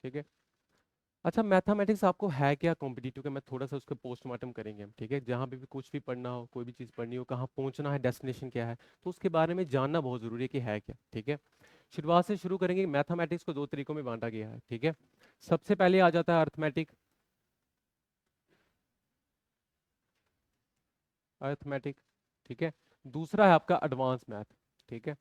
ठीक है। अच्छा, मैथमेटिक्स आपको है क्या कॉम्पिटिटिव का, मैं थोड़ा सा उसके पोस्टमार्टम करेंगे हम, ठीक है। जहाँ पे भी कुछ भी पढ़ना हो, कोई भी चीज़ पढ़नी हो, कहाँ पहुँचना है, डेस्टिनेशन क्या है, तो उसके बारे में जानना बहुत ज़रूरी है कि है क्या, ठीक है। शुरुआत से शुरू करेंगे। मैथमेटिक्स को दो तरीकों में बांटा गया है, ठीक है। सबसे पहले आ जाता है अर्थमेटिक, अर्थमेटिक, ठीक है। दूसरा है आपका एडवांस मैथ, ठीक है,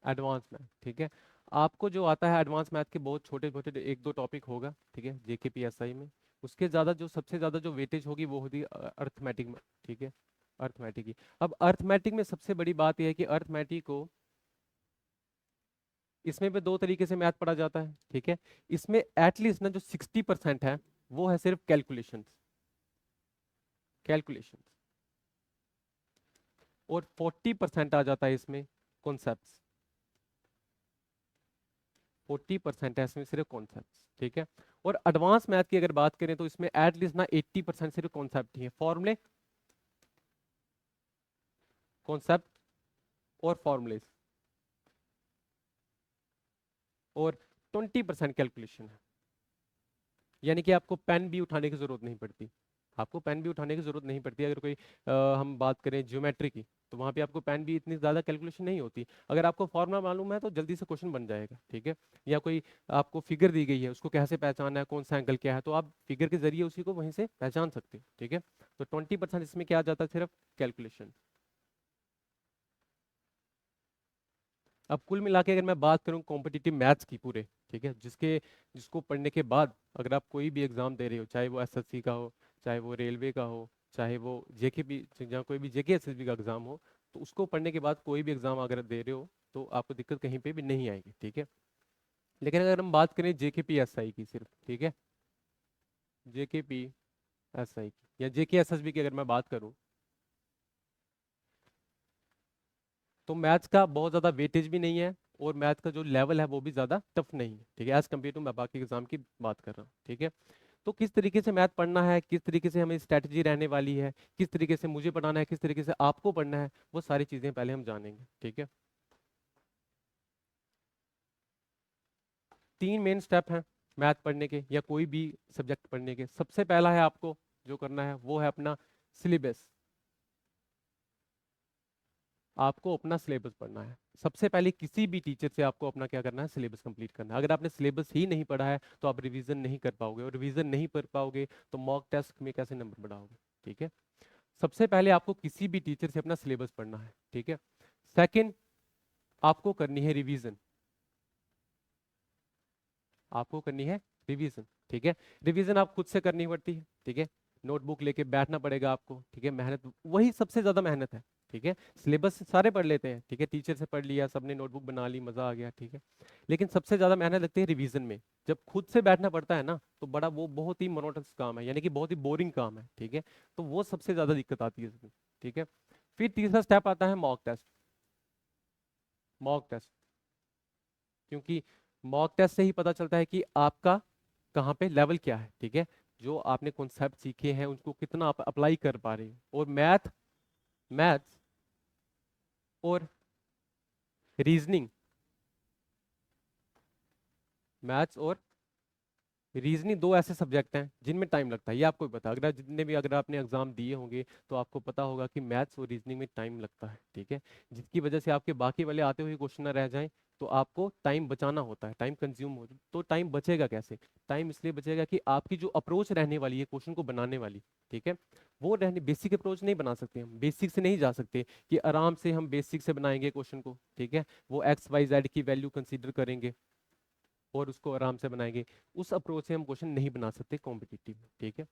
एडवांस मैथ, ठीक है। आपको जो आता है एडवांस मैथ के बहुत छोटे छोटे एक दो टॉपिक होगा, ठीक है, जेकेपीएसआई में। उसके ज़्यादा जो सबसे ज़्यादा जो वेटेज होगी वो होगी अर्थमेटिक में, ठीक है, अर्थमेटिक की। अब अर्थमेटिक में सबसे बड़ी बात यह है कि अर्थमेटिक को इसमें भी दो तरीके से मैथ पढ़ा जाता है, ठीक है। इसमें एटलीस्ट ना जो 60% है वो है सिर्फ कैलकुलेशंस, कैलकुलेशंस, और 40% आ जाता है इसमें कॉन्सेप्ट्स, 40% है इसमें सिर्फ कॉन्सेप्ट्स, ठीक है। और एडवांस मैथ की अगर बात करें तो इसमें एटलीस्ट ना 80% सिर्फ कॉन्सेप्ट ही है, फॉर्मूले, कॉन्सेप्ट और फॉर्मूलेस, और 20% कैलकुलेशन है। यानी कि आपको पेन भी उठाने की जरूरत नहीं पड़ती, आपको पेन भी उठाने की जरूरत नहीं पड़ती। अगर कोई हम बात करें ज्योमेट्री की, तो वहाँ पे आपको पेन भी इतनी ज़्यादा कैलकुलेशन नहीं होती। अगर आपको फॉर्मूला मालूम है तो जल्दी से क्वेश्चन बन जाएगा, ठीक है। या कोई आपको फिगर दी गई है, उसको कैसे पहचानना है, कौन सा एंगल क्या है, तो आप फिगर के जरिए उसी को वहीं से पहचान सकते हो, ठीक है। तो 20% इसमें क्या आ जाता है, सिर्फ कैलकुलेशन। अब कुल मिला के अगर मैं बात करूं कॉम्पिटिटिव मैथ्स की पूरे, ठीक है, जिसको पढ़ने के बाद अगर आप कोई भी एग्जाम दे रहे हो, चाहे वो एसएससी का हो, चाहे वो रेलवे का हो, चाहे वो जेके भी, जहाँ कोई भी जेके एसएसबी का एग्जाम हो, तो उसको पढ़ने के बाद कोई भी एग्जाम अगर दे रहे हो तो आपको दिक्कत कहीं पे भी नहीं आएगी, ठीक है। लेकिन अगर हम बात करें जेके एसआई की सिर्फ, ठीक है, जेके एसआई की या जेके एसएसबी की अगर मैं बात करूं, तो मैथ्स का बहुत ज़्यादा वेटेज भी नहीं है, और मैथ का जो लेवल है वो भी ज़्यादा टफ नहीं है, ठीक है, एज कम्पेयर टू मैं बाकी एग्जाम की बात कर रहा हूँ, ठीक है। तो किस तरीके से मैथ पढ़ना है, किस तरीके से हमें स्ट्रैटेजी रहने वाली है, किस तरीके से मुझे पढ़ाना है, किस तरीके से आपको पढ़ना है, वो सारी चीज़ें पहले हम जानेंगे, ठीक है। 3 मेन स्टेप हैं मैथ पढ़ने के या कोई भी सब्जेक्ट पढ़ने के। सबसे पहला है आपको जो करना है वो है अपना सिलेबस, आपको अपना सिलेबस पढ़ना है। सबसे पहले किसी भी टीचर से आपको अपना क्या करना है, सिलेबस कंप्लीट करना है। अगर आपने सिलेबस ही नहीं पढ़ा है तो आप रिवीजन नहीं कर पाओगे, और रिवीजन नहीं कर पाओगे तो मॉक टेस्ट में कैसे नंबर बढ़ाओगे, ठीक है। सबसे पहले आपको किसी भी टीचर से अपना सिलेबस पढ़ना है, ठीक है। सेकंड, आपको करनी है रिवीजन, आपको करनी है रिवीजन, ठीक है। रिवीजन आप खुद से करनी पड़ती है, ठीक है, नोटबुक लेके बैठना पड़ेगा आपको, ठीक है। मेहनत वही सबसे ज्यादा मेहनत है, ठीक है। सिलेबस सारे पढ़ लेते हैं, ठीक है, टीचर से पढ़ लिया, सबने नोटबुक बना ली, मजा आ गया, ठीक है। लेकिन सबसे ज्यादा मेहनत लगती है रिवीजन में। जब खुद से बैठना पड़ता है ना तो बड़ा वो बहुत ही मोनोटोनस काम है, यानी कि बहुत ही बोरिंग काम है, ठीक है। तो वो सबसे ज्यादा दिक्कत आती है इसमें, ठीक है। फिर तीसरा स्टेप आता है मॉक टेस्ट, मॉक टेस्ट, क्योंकि मॉक टेस्ट से ही पता चलता है कि आपका कहाँ पे लेवल क्या है, ठीक है। जो आपने कॉन्सेप्ट सीखे हैं उनको कितना आप अप्लाई कर पा रहे हो। और मैथ्स और रीजनिंग, मैथ्स और रीजनिंग दो ऐसे सब्जेक्ट हैं जिनमें टाइम लगता है, ये आपको भी पता है। अगर जितने भी अगर आपने एग्जाम दिए होंगे तो आपको पता होगा कि मैथ्स और रीजनिंग में टाइम लगता है, ठीक है। जिसकी वजह से आपके बाकी वाले आते हुए क्वेश्चन ना रह जाएं, तो आपको टाइम बचाना होता है, टाइम कंज्यूम हो। तो टाइम बचेगा कैसे, टाइम इसलिए बचेगा कि आपकी जो अप्रोच रहने वाली है क्वेश्चन को बनाने वाली, ठीक है, वो रहने बेसिक अप्रोच नहीं बना सकते हम, बेसिक से नहीं जा सकते कि आराम से हम बेसिक से बनाएंगे क्वेश्चन को, ठीक है। वो एक्स वाई जेड की वैल्यू कंसीडर करेंगे और उसको आराम से बनाएंगे। उस अप्रोच से हम क्वेश्चन नहीं बना सकते कॉम्पिटिटिव में, ठीक है।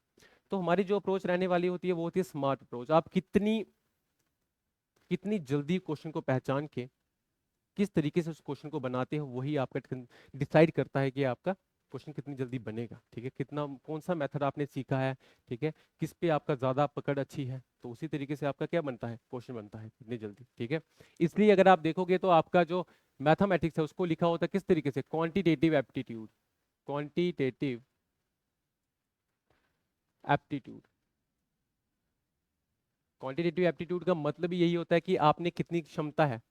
तो हमारी जो अप्रोच रहने वाली होती है वो होती है स्मार्ट अप्रोच। आप कितनी कितनी जल्दी क्वेश्चन को पहचान के किस तरीके से उस क्वेश्चन को बनाते हो, वही आपका डिसाइड करता है कि आपका क्वेश्चन कितनी जल्दी बनेगा, ठीक है। कितना कौन सा मेथड आपने सीखा है, ठीक है, किस पे आपका ज्यादा पकड़ अच्छी है, तो उसी तरीके से आपका क्या बनता है, क्वेश्चन बनता है कितनी जल्दी, ठीक है। इसलिए अगर आप देखोगे तो आपका जो मैथमेटिक्स है उसको लिखा होता है किस तरीके से, quantitative aptitude, quantitative aptitude. Quantitative aptitude का मतलब ही यही होता है कि आपने कितनी क्षमता है,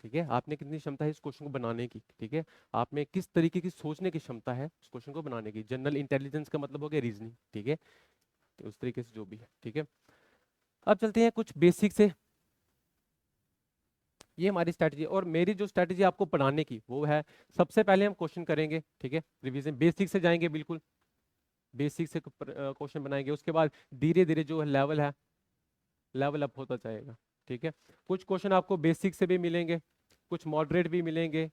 ठीक है, आपने कितनी क्षमता है इस क्वेश्चन को बनाने की, ठीक है, आप में किस तरीके की सोचने की क्षमता है इस क्वेश्चन को बनाने की। जनरल इंटेलिजेंस का मतलब हो गया रीजनिंग, ठीक है, तो उस तरीके से जो भी है, ठीक है। अब चलते हैं कुछ बेसिक से, ये हमारी स्ट्रैटेजी और मेरी जो स्ट्रैटेजी आपको पढ़ाने की वो है, सबसे पहले हम क्वेश्चन करेंगे, ठीक है, रिवीजन बेसिक से जाएंगे, बिल्कुल बेसिक से क्वेश्चन बनाएंगे, उसके बाद धीरे धीरे जो लेवल है लेवल अप होता जाएगा, ठीक है। कुछ क्वेश्चन आपको बेसिक से भी मिलेंगे, कुछ मॉडरेट भी मिलेंगे,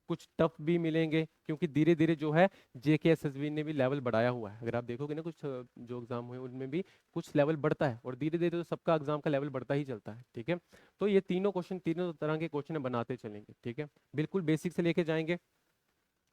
कुछ टफ भी मिलेंगे, क्योंकि धीरे धीरे जो है जेके एसएसबी ने भी लेवल बढ़ाया हुआ है। अगर आप देखोगे ना कुछ जो एग्जाम हुए उनमें भी कुछ लेवल बढ़ता है, और धीरे धीरे तो सबका एग्जाम का लेवल बढ़ता ही चलता है, ठीक है। तो ये तीनों क्वेश्चन, तीनों तरह के क्वेश्चन बनाते चलेंगे, ठीक है, बिल्कुल बेसिक से लेके जाएंगे।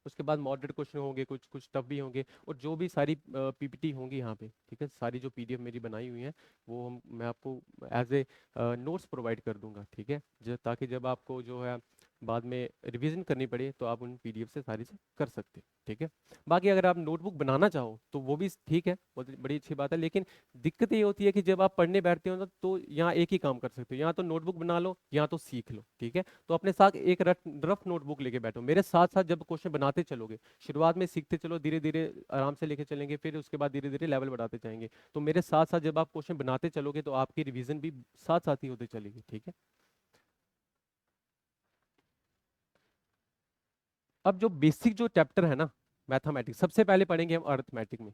उसके बाद मॉडरेट क्वेश्चन होंगे, कुछ कुछ टफ भी होंगे, और जो भी सारी पीपीटी होंगी यहाँ पे, ठीक है, सारी जो पीडीएफ मेरी बनाई हुई है वो मैं आपको एज ए नोट्स प्रोवाइड कर दूंगा, ठीक है, ताकि जब आपको जो है बाद में रिवीजन करनी पड़े तो आप उन पीडीएफ से सारी से कर सकते हैं, ठीक है। बाकी अगर आप नोटबुक बनाना चाहो तो वो भी ठीक है, बहुत बड़ी अच्छी बात है, लेकिन दिक्कत ये होती है कि जब आप पढ़ने बैठते हो ना तो यहाँ एक ही काम कर सकते हो, या तो नोटबुक बना लो या तो सीख लो, ठीक है। तो अपने साथ एक रफ नोटबुक लेके बैठो, मेरे साथ साथ जब क्वेश्चन बनाते चलोगे, शुरुआत में सीखते चलो, धीरे धीरे आराम से लेके चलेंगे, फिर उसके बाद धीरे धीरे लेवल बढ़ाते जाएंगे। तो मेरे साथ साथ जब आप क्वेश्चन बनाते चलोगे तो आपकी रिवीजन भी साथ साथ ही होती चलेगी, ठीक है। अब जो बेसिक जो चैप्टर है ना मैथमेटिक्स, सबसे पहले पढ़ेंगे हम अर्थमेटिक में,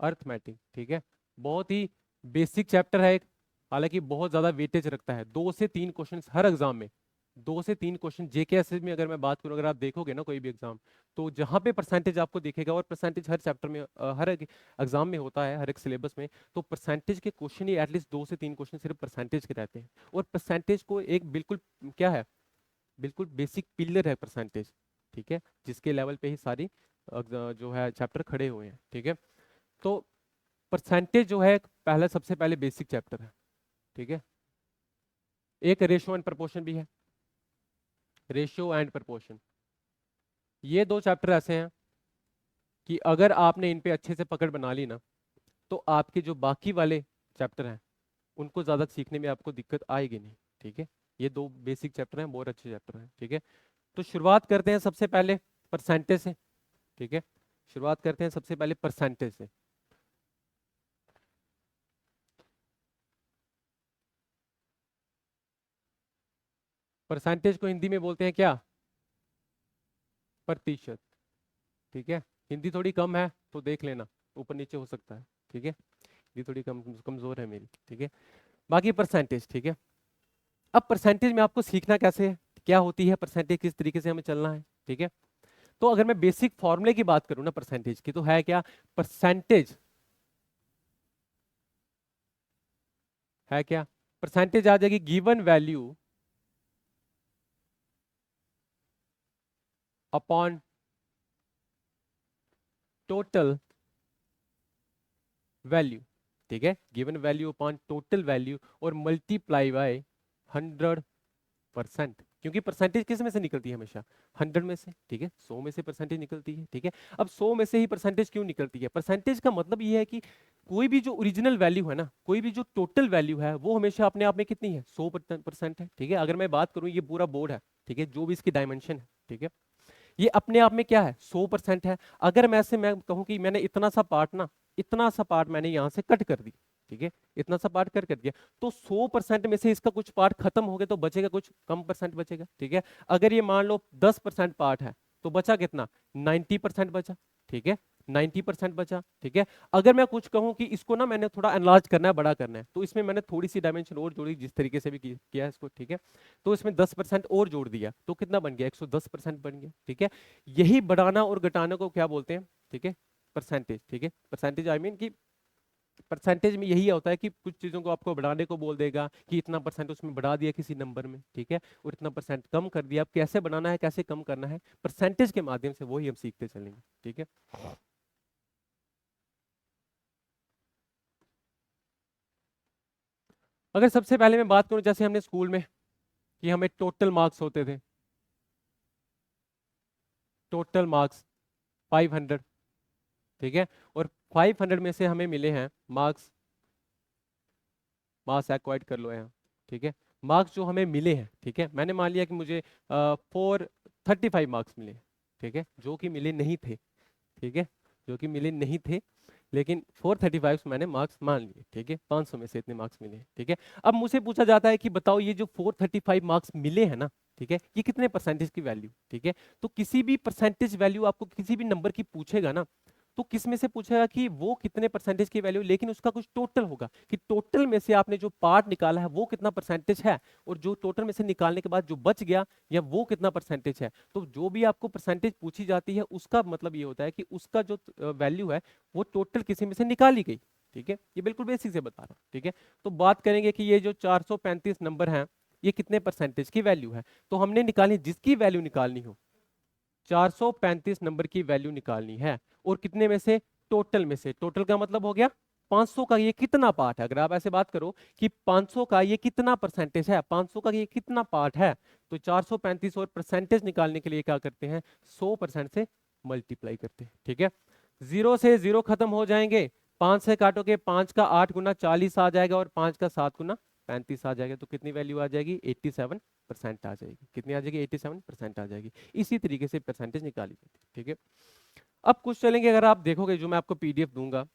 अर्थमेटिक, ठीक है, बहुत ही बेसिक चैप्टर है एक, हालांकि बहुत ज्यादा वेटेज रखता है, 2 से 3 क्वेश्चन हर एग्जाम में, 2 से 3 क्वेश्चन जेके एसएस में। अगर मैं बात करूं, अगर आप देखोगे ना कोई भी एग्जाम, तो जहां पे परसेंटेज आपको दिखेगा, और परसेंटेज हर चैप्टर में हर एक एग्जाम में होता है, हर एक सिलेबस में, तो परसेंटेज के क्वेश्चन ही एटलीस्ट 2 से 3 क्वेश्चन सिर्फ परसेंटेज के रहते हैं। और परसेंटेज को एक बिल्कुल क्या है, बिल्कुल बेसिक पिलर है परसेंटेज, ठीक है, जिसके लेवल पे ही सारी जो है चैप्टर खड़े हुए हैं, ठीक है। तो परसेंटेज जो है पहला सबसे पहले बेसिक चैप्टर है, ठीक है। एक रेशियो एंड प्रपोर्शन भी है, रेशियो एंड प्रपोर्शन, ये 2 चैप्टर ऐसे हैं कि अगर आपने इन पे अच्छे से पकड़ बना ली ना, तो आपके जो बाकी वाले चैप्टर हैं उनको ज्यादा सीखने में आपको दिक्कत आएगी नहीं, ठीक है। ये 2 बेसिक चैप्टर हैं, बहुत अच्छे चैप्टर हैं, ठीक है। तो शुरुआत करते हैं सबसे पहले परसेंटेज से, ठीक है, शुरुआत करते हैं सबसे पहले परसेंटेज से। परसेंटेज को हिंदी में बोलते हैं क्या, प्रतिशत, ठीक है। हिंदी थोड़ी कम है तो देख लेना, ऊपर नीचे हो सकता है, ठीक है, हिंदी थोड़ी कमजोर है मेरी, ठीक है। बाकी परसेंटेज, ठीक है। अब परसेंटेज में आपको सीखना कैसे है, क्या होती है परसेंटेज, किस तरीके से हमें चलना है, ठीक है। तो अगर मैं बेसिक फॉर्मूले की बात करूं ना परसेंटेज की, तो है क्या, परसेंटेज है क्या, परसेंटेज आ जाएगी given value upon total value, ठीक है, given value upon total value और मल्टीप्लाई बाय 100%, क्योंकि परसेंटेज किस में से निकलती है हमेशा, 100 में से, ठीक है, 100 में से परसेंटेज निकलती है, ठीक है। अब 100 में से ही परसेंटेज क्यों निकलती है, परसेंटेज का मतलब ये है कि कोई भी जो ओरिजिनल वैल्यू है ना, कोई भी जो टोटल वैल्यू है वो हमेशा अपने आप में कितनी है, 100% है, ठीक है। अगर मैं बात करूं ये पूरा बोर्ड है, ठीक है, जो भी इसकी डायमेंशन है, ठीक है, ये अपने आप में क्या है, 100% है। अगर मैं कहूं कि मैंने इतना सा पार्ट ना, इतना सा पार्ट मैंने यहां से कट कर दी, ठीक है, इतना सा पार्ट कट कर दिया, तो 100% में से इसका कुछ पार्ट खत्म हो गया तो बचेगा कुछ कम परसेंट बचेगा, ठीक है। अगर ये मान लो 10% पार्ट है तो बचा कितना, 90% बचा, ठीक है, 90% बचा, ठीक है। अगर मैं कुछ कहूं कि इसको ना मैंने थोड़ा एनलार्ज करना है, बड़ा करना है, तो इसमें मैंने थोड़ी सी डायमेंशन और जोड़ी, जिस तरीके से भी किया है इसको, ठीक है। तो इसमें 10% और जोड़ दिया तो कितना बन गया, 110% बन गया, ठीक है। यही बढ़ाना और घटाना को क्या बोलते हैं, ठीक है, परसेंटेज, ठीक है। परसेंटेज आई मीन कि परसेंटेज में यही होता है कि कुछ चीजों को आपको बढ़ाने को बोल देगा कि इतना परसेंट उसमें बढ़ा दिया किसी नंबर में, ठीक है, और इतना परसेंट कम कर दिया, अब कैसे बनाना है, कैसे कम करना है, परसेंटेज के माध्यम से वही हम सीखते चलेंगे, ठीक है। अगर सबसे पहले मैं बात करूं, जैसे हमने स्कूल में कि हमें टोटल मार्क्स होते थे, टोटल मार्क्स 500, ठीक है, और 500 में से हमें मिले हैं मार्क्स, मार्क्स एक्वायर्ड कर लो यहाँ, ठीक है, मार्क्स जो हमें मिले हैं, ठीक है, मैंने मान लिया कि मुझे 435 मार्क्स मिले, ठीक है, जो कि मिले नहीं थे, ठीक है, जो कि मिले नहीं थे, लेकिन 435 मैंने मार्क्स मान लिए, ठीक है, 500 में से इतने मार्क्स मिले, ठीक है। अब मुझसे पूछा जाता है कि बताओ ये जो 435 मार्क्स मिले हैं ना, ठीक है, ये कितने परसेंटेज की वैल्यू, ठीक है। तो किसी भी परसेंटेज वैल्यू आपको किसी भी नंबर की पूछेगा ना, तो किस में से पूछेगा कि वो कितने परसेंटेज की वैल्यू, लेकिन उसका कुछ टोटल होगा कि टोटल में से आपने जो पार्ट निकाला है वो कितना परसेंटेज है, और जो टोटल में से निकालने के बाद जो बच गया या वो कितना परसेंटेज है। तो जो भी आपको परसेंटेज पूछी जाती है उसका मतलब ये होता है कि उसका जो वैल्यू है वो टोटल किसी में से निकाली गई, ठीक है, ये बिल्कुल बेसिक से बता रहा हूँ, ठीक है। तो बात करेंगे कि ये जो 435 नंबर हैं ये कितने परसेंटेज की वैल्यू है, तो हमने निकाली, जिसकी वैल्यू निकालनी हो, 435 नंबर की वैल्यू निकालनी है, और कितने में से, टोटल में से। टोटल का मतलब हो गया 500 का ये कितना पार्ट है, अगर आप ऐसे बात करो कि 500 का ये कितना परसेंटेज है, 500 का ये कितना पार्ट है, तो 435 और परसेंटेज निकालने के लिए क्या करते हैं, 100% से मल्टीप्लाई करते हैं, ठीक है। जीरो से जीरो खत्म हो जाएंगे, 5 से काटोगे, 5 का 8 गुना 40 आ जाएगा, और 5 का 7 गुना 35 आ जाएगा, तो कितनी वैल्यू आ जाएगी, 87% आ जाएगी। कितनी आ जाएगी, 87% आ जाएगी। इसी तरीके से परसेंटेज निकाली जाती है, ठीक है। अब कुछ चलेंगे, अगर आप देखोगे जो मैं आपको पीडीएफ दूंगा,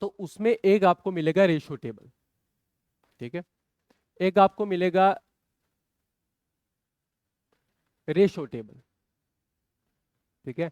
तो उसमें एक आपको मिलेगा रेशियो टेबल, ठीक है, एक आपको मिलेगा रेशियो टेबल, ठीक है।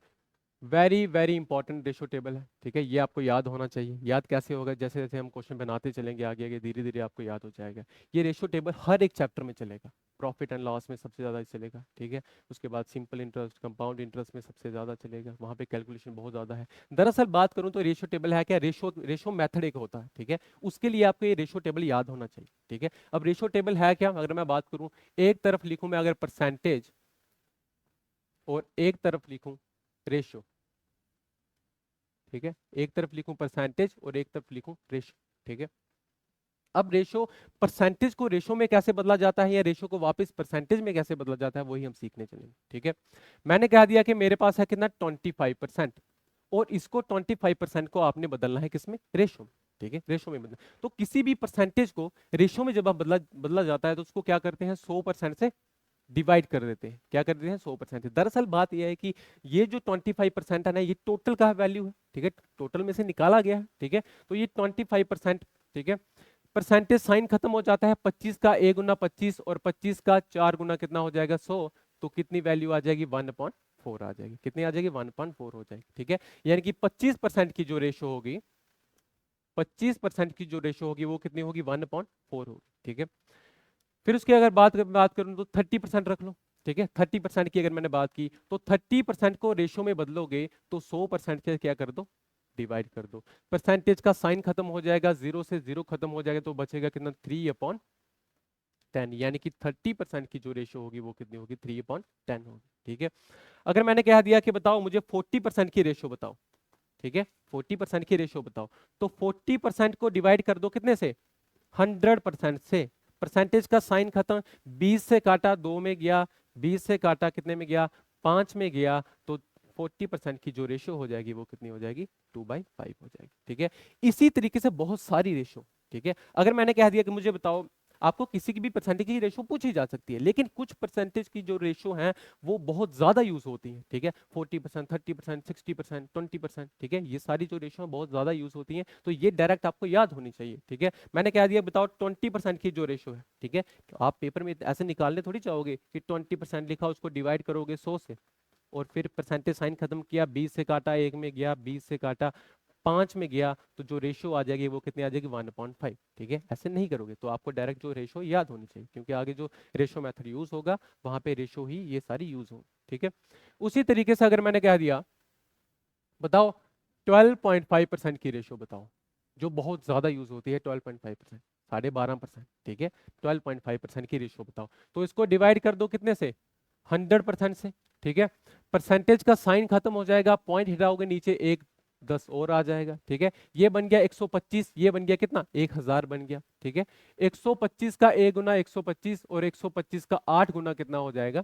Very very important ratio table है, ठीक है, ये आपको याद होना चाहिए। याद कैसे होगा, जैसे जैसे हम क्वेश्चन बनाते चलेंगे आगे आगे धीरे धीरे आपको याद हो जाएगा। ये रेशियो टेबल हर एक चैप्टर में चलेगा, प्रॉफिट एंड लॉस में सबसे ज़्यादा चलेगा, ठीक है, उसके बाद सिंपल इंटरेस्ट, कंपाउंड इंटरेस्ट में सबसे ज़्यादा चलेगा, वहाँ पे कैलकुलेशन बहुत ज़्यादा है। दरअसल बात करूँ तो रेशियो टेबल है क्या, रेशियो रेशियो मेथड एक होता है, ठीक है, उसके लिए आपको ये रेशियो टेबल याद होना चाहिए, ठीक है। अब रेशियो टेबल है क्या, अगर मैं बात करूँ, एक तरफ लिखूँ मैं अगर परसेंटेज, और एक तरफ लिखूँ रेशियो, ठीक है, एक तरफ लिखूं परसेंटेज और एक तरफ लिखूं रेशो, ठीक है। अब रेशो, परसेंटेज को रेशो में कैसे बदला जाता है या रेशो को वापस परसेंटेज में कैसे बदला जाता है, वही हम सीखने चलेंगे, ठीक है। मैंने कह दिया कि मेरे पास है कितना 25%, और इसको 25% को आपने बदलना है किसमें, रेशो में, ठीक है, रेशो में बदलना। तो किसी भी परसेंटेज को रेशो में जब आप बदला बदला जाता है तो उसको क्या करते हैं, 100% से डिवाइड कर देते हैं। क्या कर देते हैं, 100% से। दरअसल बात यह है कि ये जो 25% है ना, ये टोटल का वैल्यू है, ठीक है, टोटल में से निकाला गया है, ठीक है। तो ये 25%, ठीक है, परसेंटेज साइन खत्म हो जाता है, 25 का a गुना 25 और 25 का 4 गुना कितना हो जाएगा, 100, तो कितनी वैल्यू आ जाएगी, 1/4 आ जाएगी। कितनी आ जाएगी, 1/4 हो जाएगी, ठीक है। यानी कि 25% की जो रेशो होगी, 25% की जो रेशो होगी वो कितनी होगी, 1/4 होगी, ठीक है। फिर उसकी अगर बात करूं तो 30% रख लो, ठीक है। 30% की अगर मैंने बात की तो 30% को रेशो में बदलोगे तो 100% से क्या कर दो, डिवाइड कर दो। परसेंटेज का साइन खत्म हो जाएगा, जीरो से जीरो खत्म हो जाएगा, तो बचेगा कितना, 3/10, यानी कि 30% की जो रेशो होगी वो कितनी होगी, 3/10 होगी, ठीक है। अगर मैंने कह दिया कि बताओ मुझे 40% की रेशो बताओ, ठीक है, 40% की रेशो बताओ, तो 40% को डिवाइड कर दो कितने से, 100% से। परसेंटेज का साइन खत्म, 20 से काटा 2 में गया, 20 से काटा कितने में गया, 5 में गया, तो 40% की जो रेशो हो जाएगी वो कितनी हो जाएगी, 2/5 हो जाएगी, ठीक है। इसी तरीके से बहुत सारी रेशो, ठीक है। अगर मैंने कह दिया कि मुझे बताओ, आपको किसी की भी परसेंटेज की रेशो पूछी जा सकती है, लेकिन कुछ परसेंटेज की जो रेशो है वो बहुत ज्यादा यूज होती है, ठीक है, 40%, 30%, 60%, 20%, ठीक है, ये सारी जो रेशो है बहुत ज्यादा यूज होती है, तो ये डायरेक्ट आपको याद होनी चाहिए, ठीक है। मैंने कह दिया बताओ 20% की जो रेशो है, ठीक है, तो आप पेपर में ऐसे निकालने थोड़ी चाहोगे कि 20% लिखा उसको डिवाइड करोगे 100 से, और फिर परसेंटेज साइन खत्म किया, 20 से काटा, 1 में गया, 20 से काटा, 5 में गया, तो जो रेशो आ जाएगी वो कितनी आ जाएगी, 1/5, ठीक है। ऐसे नहीं करोगे तो आपको डायरेक्ट जो रेशो याद होनी चाहिए, क्योंकि आगे जो रेशो मेथड यूज होगा वहां पे रेशो ही ये सारी यूज होगी, ठीक है। उसी तरीके से अगर मैंने कह दिया बताओ 12.5% की रेशो बताओ, जो बहुत ज्यादा यूज होती है, 12.5%, 12.5%, ठीक है, 12.5% की रेशो बताओ, तो इसको डिवाइड कर दो कितने से, 100% से, ठीक है। परसेंटेज का साइन खत्म हो जाएगा, पॉइंट हिटाओगे नीचे, एक 10 और आ जाएगा, ठीक है। ये बन गया 125, ये बन गया कितना, 1000 बन गया, ठीक है। 125 का a गुना 125 और 125 का 8 गुना कितना हो जाएगा,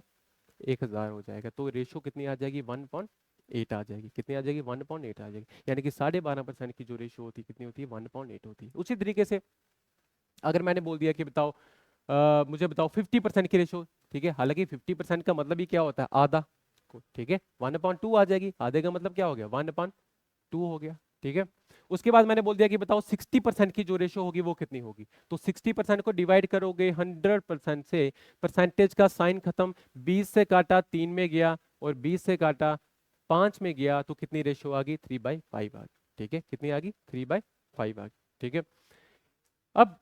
1000 हो जाएगा, तो रेशो कितनी आ जाएगी, 1/8 आ जाएगी। कितनी आ जाएगी, 1/8 आ जाएगी, यानी कि 12.5% की जो रेशो होती है कितनी होती है, 1/8 होती है। उसी तरीके से अगर मैंने बोल दिया कि बताओ मुझे बताओ 50% की रेशो, ठीक है। हालांकि 50% का मतलब ही क्या होता है, आधा, ठीक है। 1/2 आ जाएगी, आधे का मतलब क्या हो गया, 1/2 हो गया, ठीक है। उसके बाद मैंने बोल दिया कि बताओ 60% की जो रेशो होगी वो कितनी होगी। तो 60% को डिवाइड करोगे 100% से, परसेंटेज का साइन खत्म, 20 से काटा 3 में गया और 20 से काटा 5 में गया, तो कितनी रेशो आ गई, 3/5 आ गई, ठीक है। कितनी आ गई, 3/5 आ गई, ठीक है। अब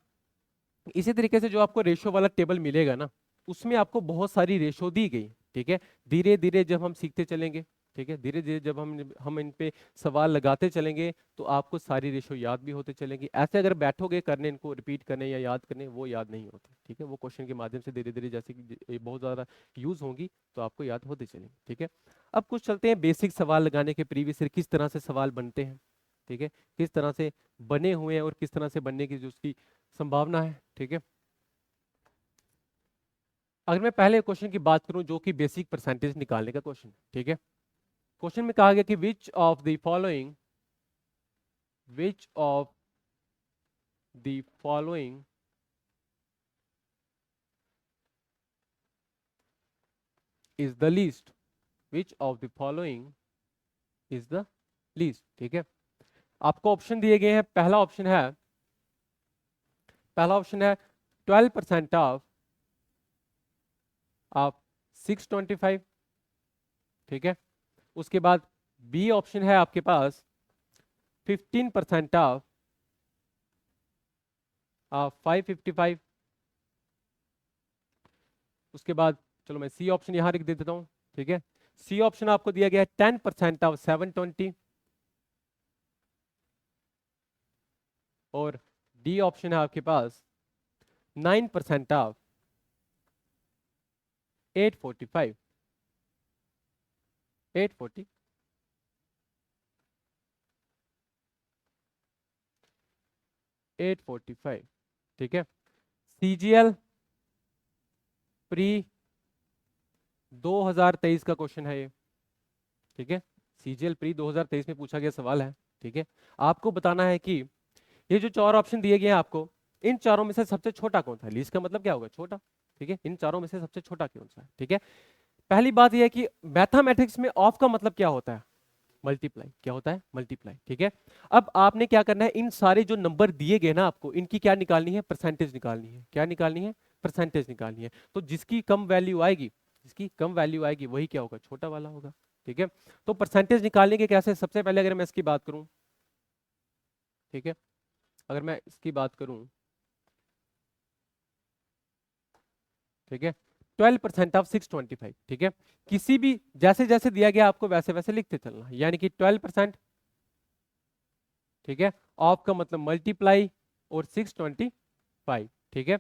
इसी तरीके से जो आपको रेशो वाला टेबल मिलेगा ना, उसमें आपको बहुत सारी रेशो दी गई, ठीक है। धीरे धीरे जब हम सीखते चलेंगे, ठीक है, धीरे धीरे जब हम इन पे सवाल लगाते चलेंगे तो आपको सारी रेशो याद भी होते चलेंगी। ऐसे अगर बैठोगे करने, इनको रिपीट करने या याद करने, वो याद नहीं होते, ठीक है। वो क्वेश्चन के माध्यम से धीरे धीरे जैसे कि ये बहुत ज़्यादा यूज होंगी तो आपको याद होते चलेंगे, ठीक है। अब कुछ चलते हैं बेसिक सवाल लगाने के, प्रीवियस ईयर किस तरह से सवाल बनते हैं, ठीक है, किस तरह से बने हुए हैं और किस तरह से बनने की जो उसकी संभावना है, ठीक है। अगर मैं पहले क्वेश्चन की बात करूं जो कि बेसिक परसेंटेज निकालने का क्वेश्चन, ठीक है। क्वेश्चन में कहा गया कि which of the following is the least, which of the following is the least, ठीक है। आपको ऑप्शन दिए गए हैं, पहला ऑप्शन है 12% ऑफ 625, ठीक है। उसके बाद बी ऑप्शन है आपके पास 15% ऑफ 555। उसके बाद चलो मैं सी ऑप्शन यहां लिख देता हूं, ठीक है। सी ऑप्शन आपको दिया गया है 10% ऑफ 720, और डी ऑप्शन है आपके पास 9% ऑफ 845, 840, 845, ठीक है। सीजीएल प्री 2023 का क्वेश्चन है ये, ठीक है। सीजीएल प्री 2023 में पूछा गया सवाल है, ठीक है। आपको बताना है कि ये जो चार ऑप्शन दिए गए हैं आपको, इन चारों में से सबसे छोटा कौन सा है। लीस्ट का मतलब क्या होगा, छोटा, ठीक है। इन चारों में से सबसे छोटा कौन सा है, ठीक है। पहली बात यह है कि मैथमेटिक्स में ऑफ का मतलब क्या होता है, मल्टीप्लाई, क्या होता है, मल्टीप्लाई, ठीक है। अब आपने क्या करना है, इन सारे जो नंबर दिए गए ना आपको, इनकी क्या निकालनी है, परसेंटेज निकालनी है। क्या निकालनी है, परसेंटेज निकालनी है। तो जिसकी कम वैल्यू आएगी, जिसकी कम वैल्यू आएगी वही क्या होगा, छोटा वाला होगा, ठीक है। तो परसेंटेज निकालने के कैसे, सबसे पहले अगर मैं इसकी बात करूं, ठीक है, अगर मैं इसकी बात करूं, ठीक है, 12% ऑफ 625, ठीक है। किसी भी जैसे जैसे दिया गया आपको वैसे वैसे लिखते चलना, यानी कि 12%, ठीक है, ऑफ का मतलब मल्टीप्लाई और 625, ठीक है।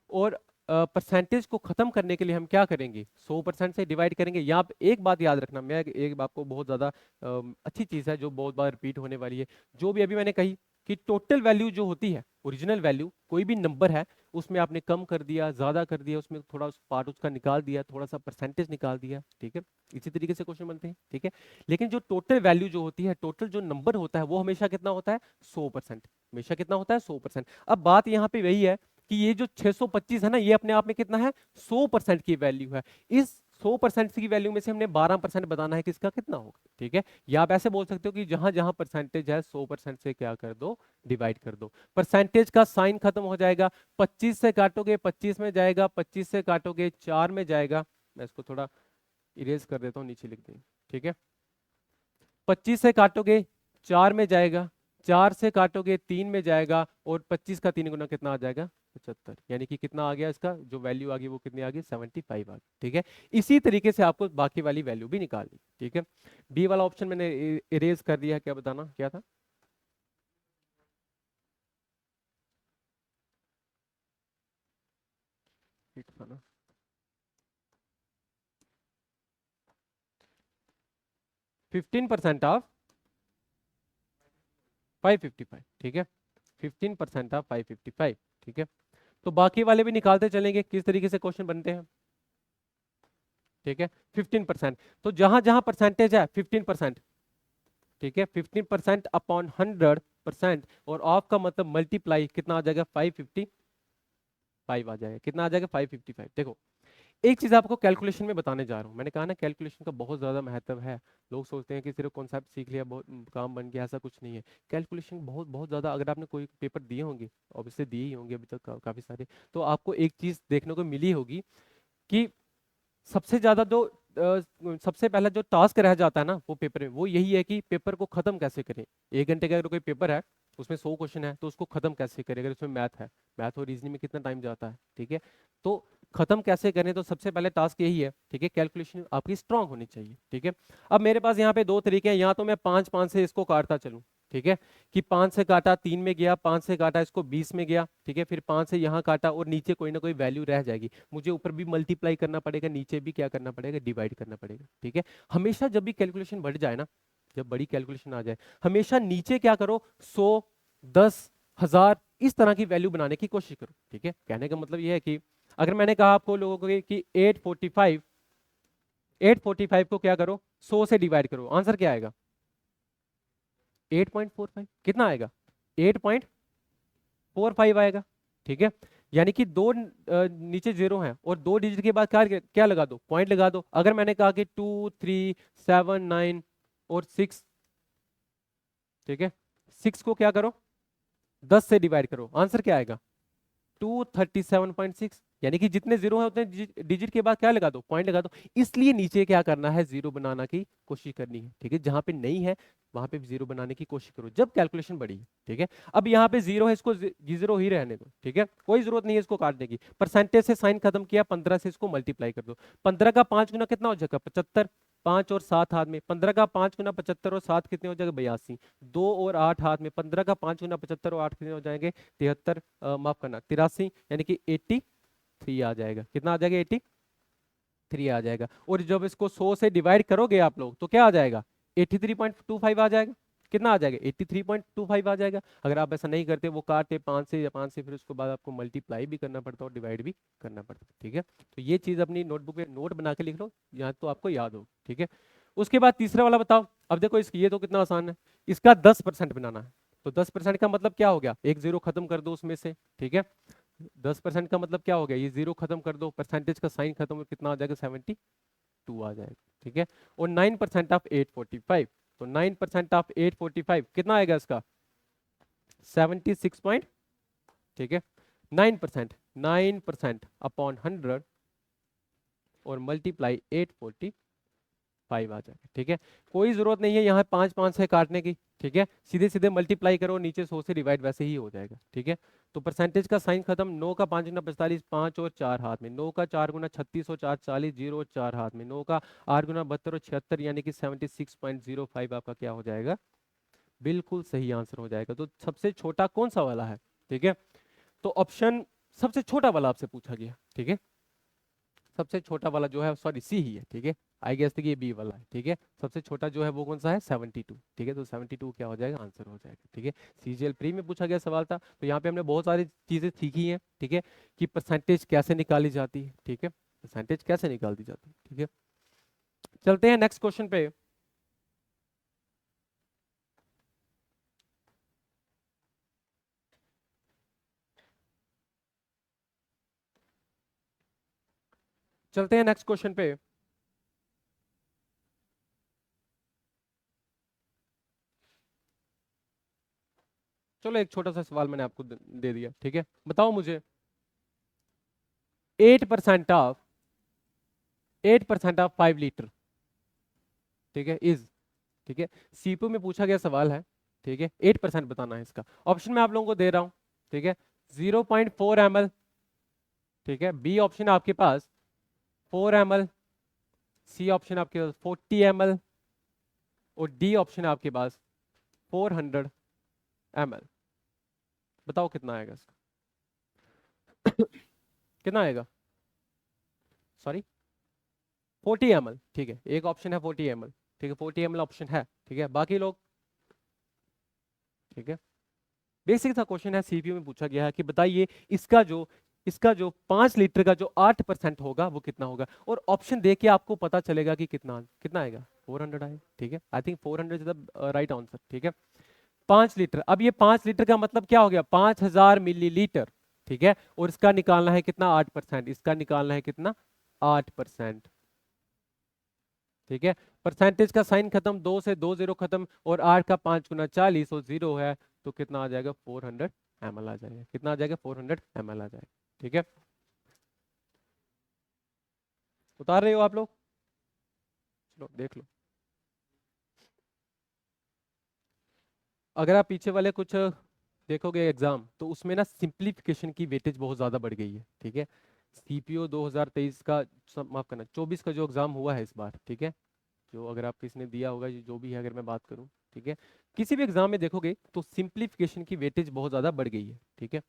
और परसेंटेज को खत्म करने के लिए हम क्या करेंगे, 100% से डिवाइड करेंगे। यहाँ पे एक बात याद रखना, मैं एक आपको बहुत ज्यादा अच्छी चीज है जो बहुत बार रिपीट होने वाली है, जो भी अभी मैंने कही कि टोटल वैल्यू जो होती है, ओरिजिनल वैल्यू, कोई भी नंबर है उसमें आपने कम कर दिया, ज्यादा कर दिया, उसमें थोड़ा उस पार्ट उसका निकाल दिया, थोड़ा सा परसेंटेज निकाल दिया, ठीक है। इसी तरीके से क्वेश्चन बनते हैं, ठीक है। लेकिन जो टोटल वैल्यू जो होती है, टोटल जो नंबर होता है वो हमेशा कितना होता है, 100%, हमेशा कितना होता है, 100%। अब बात यहाँ पे वही है कि ये जो 625 है ना, ये अपने आप में कितना है, 100% की वैल्यू है। इस 100% की वैल्यू में से हमने 12% बताना है कि इसका कितना होगा, ठीक है। या आप ऐसे बोल सकते हो कि जहां जहां परसेंटेज है 100% से क्या कर दो, डिवाइड कर दो। परसेंटेज का साइन खत्म हो जाएगा, 25 से काटोगे 25 में जाएगा, 25 से काटोगे 4 में जाएगा। मैं इसको थोड़ा इरेज कर देता हूँ, नीचे लिख दें, ठीक है। 25 से काटोगे 4 में जाएगा, 4 से काटोगे 3 में जाएगा, और 25 का 3 गुना कितना आ जाएगा, 75। यानी कि कितना आ गया, इसका जो वैल्यू आ गई वो कितनी आ गई, 75 आ गई, ठीक है। इसी तरीके से आपको बाकी वाली वैल्यू भी निकालनी, ठीक है। बी वाला ऑप्शन मैंने इरेज कर दिया, क्या बताना क्या था, ठीक था ना। 15% ऑफ 555, ठीक है। 15% ऑफ 555, ठीक है। तो बाकी वाले भी निकालते चलेंगे किस तरीके से क्वेश्चन बनते हैं, ठीक है। 15%, तो जहां जहां परसेंटेज है 15%, ठीक है, 15% अपॉन 100%, और ऑफ का मतलब मल्टीप्लाई कितना आ जाएगा, 550, 5 आ जाएगा। कितना आ जाएगा? 555। देखो एक चीज आपको कैलकुलेशन में बताने जा रहा हूँ, मैंने कहा ना कैलकुलेशन का बहुत ज्यादा महत्व है। लोग सोचते हैं कि सिर्फ कॉन्सेप्ट सीख लिया बहुत काम बन गया, ऐसा कुछ नहीं है। कैलकुलेशन बहुत बहुत ज्यादा, अगर आपने कोई पेपर दिए होंगे, ऑब्वियसली दिए ही होंगे अभी तक काफी सारे, तो आपको एक चीज देखने को मिली होगी कि सबसे ज्यादा जो सबसे पहला जो टास्क रह जाता है ना वो पेपर में, वो यही है कि पेपर को खत्म कैसे करें। 1 घंटे का अगर कोई पेपर है, उसमें 100 क्वेश्चन है, तो उसको खत्म कैसे करें। अगर उसमें मैथ है, मैथ और रीजनिंग में कितना टाइम जाता है, ठीक है। तो खत्म कैसे करें, तो सबसे पहले टास्क यही है, ठीक है। कैलकुलेशन आपकी स्ट्रांग होनी चाहिए, ठीक है। अब मेरे पास यहाँ पे दो तरीके हैं, या तो मैं 5 5 से इसको काटता चलूँ, ठीक है, कि 5 से काटा 3 में गया, 5 से काटा इसको 20 में गया, ठीक है, फिर 5 से यहाँ काटा और नीचे कोई ना कोई वैल्यू रह जाएगी, मुझे ऊपर भी मल्टीप्लाई करना पड़ेगा, नीचे भी क्या करना पड़ेगा, डिवाइड करना पड़ेगा, ठीक है। हमेशा जब भी कैलकुलेशन बढ़ जाए ना, जब बड़ी कैलकुलेशन आ जाए, हमेशा नीचे क्या करो, 100, 10, 1000 इस तरह की वैल्यू बनाने की कोशिश करो, ठीक है। कहने का मतलब यह है कि अगर मैंने कहा आपको लोगों को कि 845 को क्या करो, 100 से डिवाइड करो, आंसर क्या आएगा? 8.45। कितना आएगा? 8.45 आएगा, ठीक है। यानी कि दो नीचे जीरो हैं और दो डिजिट के बाद क्या क्या लगा दो, पॉइंट लगा दो। अगर मैंने कहा कि 2, 3, 7, 9 और 6, ठीक है, 6 को क्या करो, 10 से डिवाइड करो, आंसर क्या आएगा? 237.6। यानी कि जितने जीरो है उतने डिजिट के बाद क्या लगा दो, पॉइंट लगा दो। इसलिए नीचे क्या करना है, जीरो बनाना की कोशिश करनी है, ठीक है। जहां पे नहीं है वहां पे जीरो बनाने की कोशिश करो जब कैलकुलेशन बढ़ी है, ठीक है। अब यहाँ पे जीरो है, इसको जीरो ही रहने दो, ठीक है, कोई जरूरत नहीं है इसको काटने की। परसेंटेज से साइन खत्म किया, 15 से इसको मल्टीप्लाई कर दो। 15 का 5 गुना कितना हो जाएगा? 75। 5 और 7 हाथ में, 15 का 5 गुना 75 और 7 कितने हो जाएगा? 82। 2 और 8 हाथ में, 15 का 5 गुना 75 और 8 कितने हो जाएंगे? 73, माफ करना 83, यानी कि 83 आ जाएगा। कितना आ जाएगा? 83 आ जाएगा। और जब इसको 100 से डिवाइड करोगे आप लोग तो क्या आ जाएगा? 83.25 आ जाएगा। कितना आ जाएगा? 83.25 आ जाएगा। अगर आप ऐसा नहीं करते, वो काटे 5 से या 5 से, फिर उसके बाद आपको मल्टीप्लाई भी करना पड़ता है और डिवाइड भी करना पड़ता है, ठीक है। तो ये चीज अपनी नोटबुक में नोट बना के लिख लो, यहाँ तो आपको याद हो, ठीक है। उसके बाद तीसरा वाला बताओ। अब देखो इसकी, ये तो कितना आसान है, इसका 10% बनाना है। तो 10% का मतलब क्या हो गया? एक जीरो खत्म कर दो उसमें से, ठीक है। 10% का मतलब क्या हो गया? ये जीरो खत्म कर दो, परसेंटेज का साइन खत्म हो, कितना आ जाएगा? 72 आ जाएगा, ठीक है। और 9% ऑफ 845, तो 9% ऑफ 845 कितना आएगा इसका? 76 पॉइंट, ठीक है। 9%, 9% अपॉन 100 और मल्टीप्लाई 845 आ जाएगा, ठीक है। कोई जरूरत नहीं है यहाँ 5 5 से काटने की, ठीक है। सीधे सीधे मल्टीप्लाई करो, नीचे 100 से डिवाइड वैसे ही हो जाएगा, ठीक है। तो परसेंटेज का साइन खत्म, 9 का 5 गुना 45, 5 और 4 हाथ में, 9 का 4 गुना 36 और 4 40, 0 और 4 हाथ में, 9 का 8 गुना 72 और 76, यानी कि 76.05 आपका क्या हो जाएगा? बिल्कुल सही आंसर हो जाएगा। तो सबसे छोटा कौन सा वाला है, ठीक है। तो ऑप्शन सबसे छोटा वाला आपसे पूछा गया, ठीक है। सबसे छोटा वाला जो है, सॉरी सी ही है, ठीक है। आई गेस कि ये बी वाला है, ठीक है। सबसे छोटा जो है वो कौन सा है? 72, ठीक है। तो 72 क्या हो जाएगा? आंसर हो जाएगा, ठीक है। सीजीएल प्री में पूछा गया सवाल था, तो यहाँ पे हमने बहुत सारी चीजें सीखी हैं, ठीक है, कि परसेंटेज कैसे निकाली जाती है, ठीक है, परसेंटेज कैसे निकाल दी जाती है, ठीक है। चलते हैं नेक्स्ट क्वेश्चन पे। चलते हैं नेक्स्ट क्वेश्चन पे। चलो एक छोटा सा सवाल मैंने आपको दे दिया, ठीक है। बताओ मुझे 8% ऑफ 8% ऑफ 5 लीटर, ठीक है, इज, ठीक है। सीपीयू में पूछा गया सवाल है, ठीक है। 8% बताना है इसका। ऑप्शन मैं आप लोगों को दे रहा हूं, ठीक है। 0.4 ml, ठीक है। बी ऑप्शन आपके पास 4 ml, सी ऑप्शन आपके पास 40 ml और डी ऑप्शन आपके पास 400 ml। बताओ कितना आएगा इसका? कितना आएगा? सॉरी, 40 ml, ठीक है। एक ऑप्शन है 40 ml, ठीक है, 40 ml ऑप्शन है, ठीक है। बाकी लोग, ठीक है। बेसिक सा क्वेश्चन है, सीपीयू में पूछा गया है कि बताइए इसका जो 5 लीटर का जो 8% होगा वो कितना होगा। और ऑप्शन देख के आपको पता चलेगा कि कितना कितना आएगा। 400 आएगा, ठीक है। I think 400 is the right answer, ठीक है। 5 लीटर, अब ये 5 लीटर का मतलब क्या हो गया? 5000 मिलीलीटर, ठीक है, और इसका निकालना है कितना 8%, इसका निकालना है कितना 8%। ठीक है, परसेंटेज का साइन खत्म, 2 से 2 जीरो खत्म, और 8 का 5 गुना 40 और 0 है, तो कितना आ जाएगा 400 ml आ जाएगा। कितना आ जाएगा 400 ml आ जाएगा। ठीक है, उतार रहे हो आप लोग? चलो देख लो। अगर आप पीछे वाले कुछ देखोगे एग्जाम, तो उसमें ना सिंप्लीफिकेशन की वेटेज बहुत ज़्यादा बढ़ गई है। ठीक है, सीपीओ 2023 का, माफ करना 24 का जो एग्जाम हुआ है इस बार, ठीक है, जो अगर आप किसी ने दिया होगा, जो भी है, अगर मैं बात करूं, ठीक है, किसी भी एग्जाम में देखोगे तो सिंप्लीफिकेशन की वेटेज बहुत ज़्यादा बढ़ गई है। ठीक है,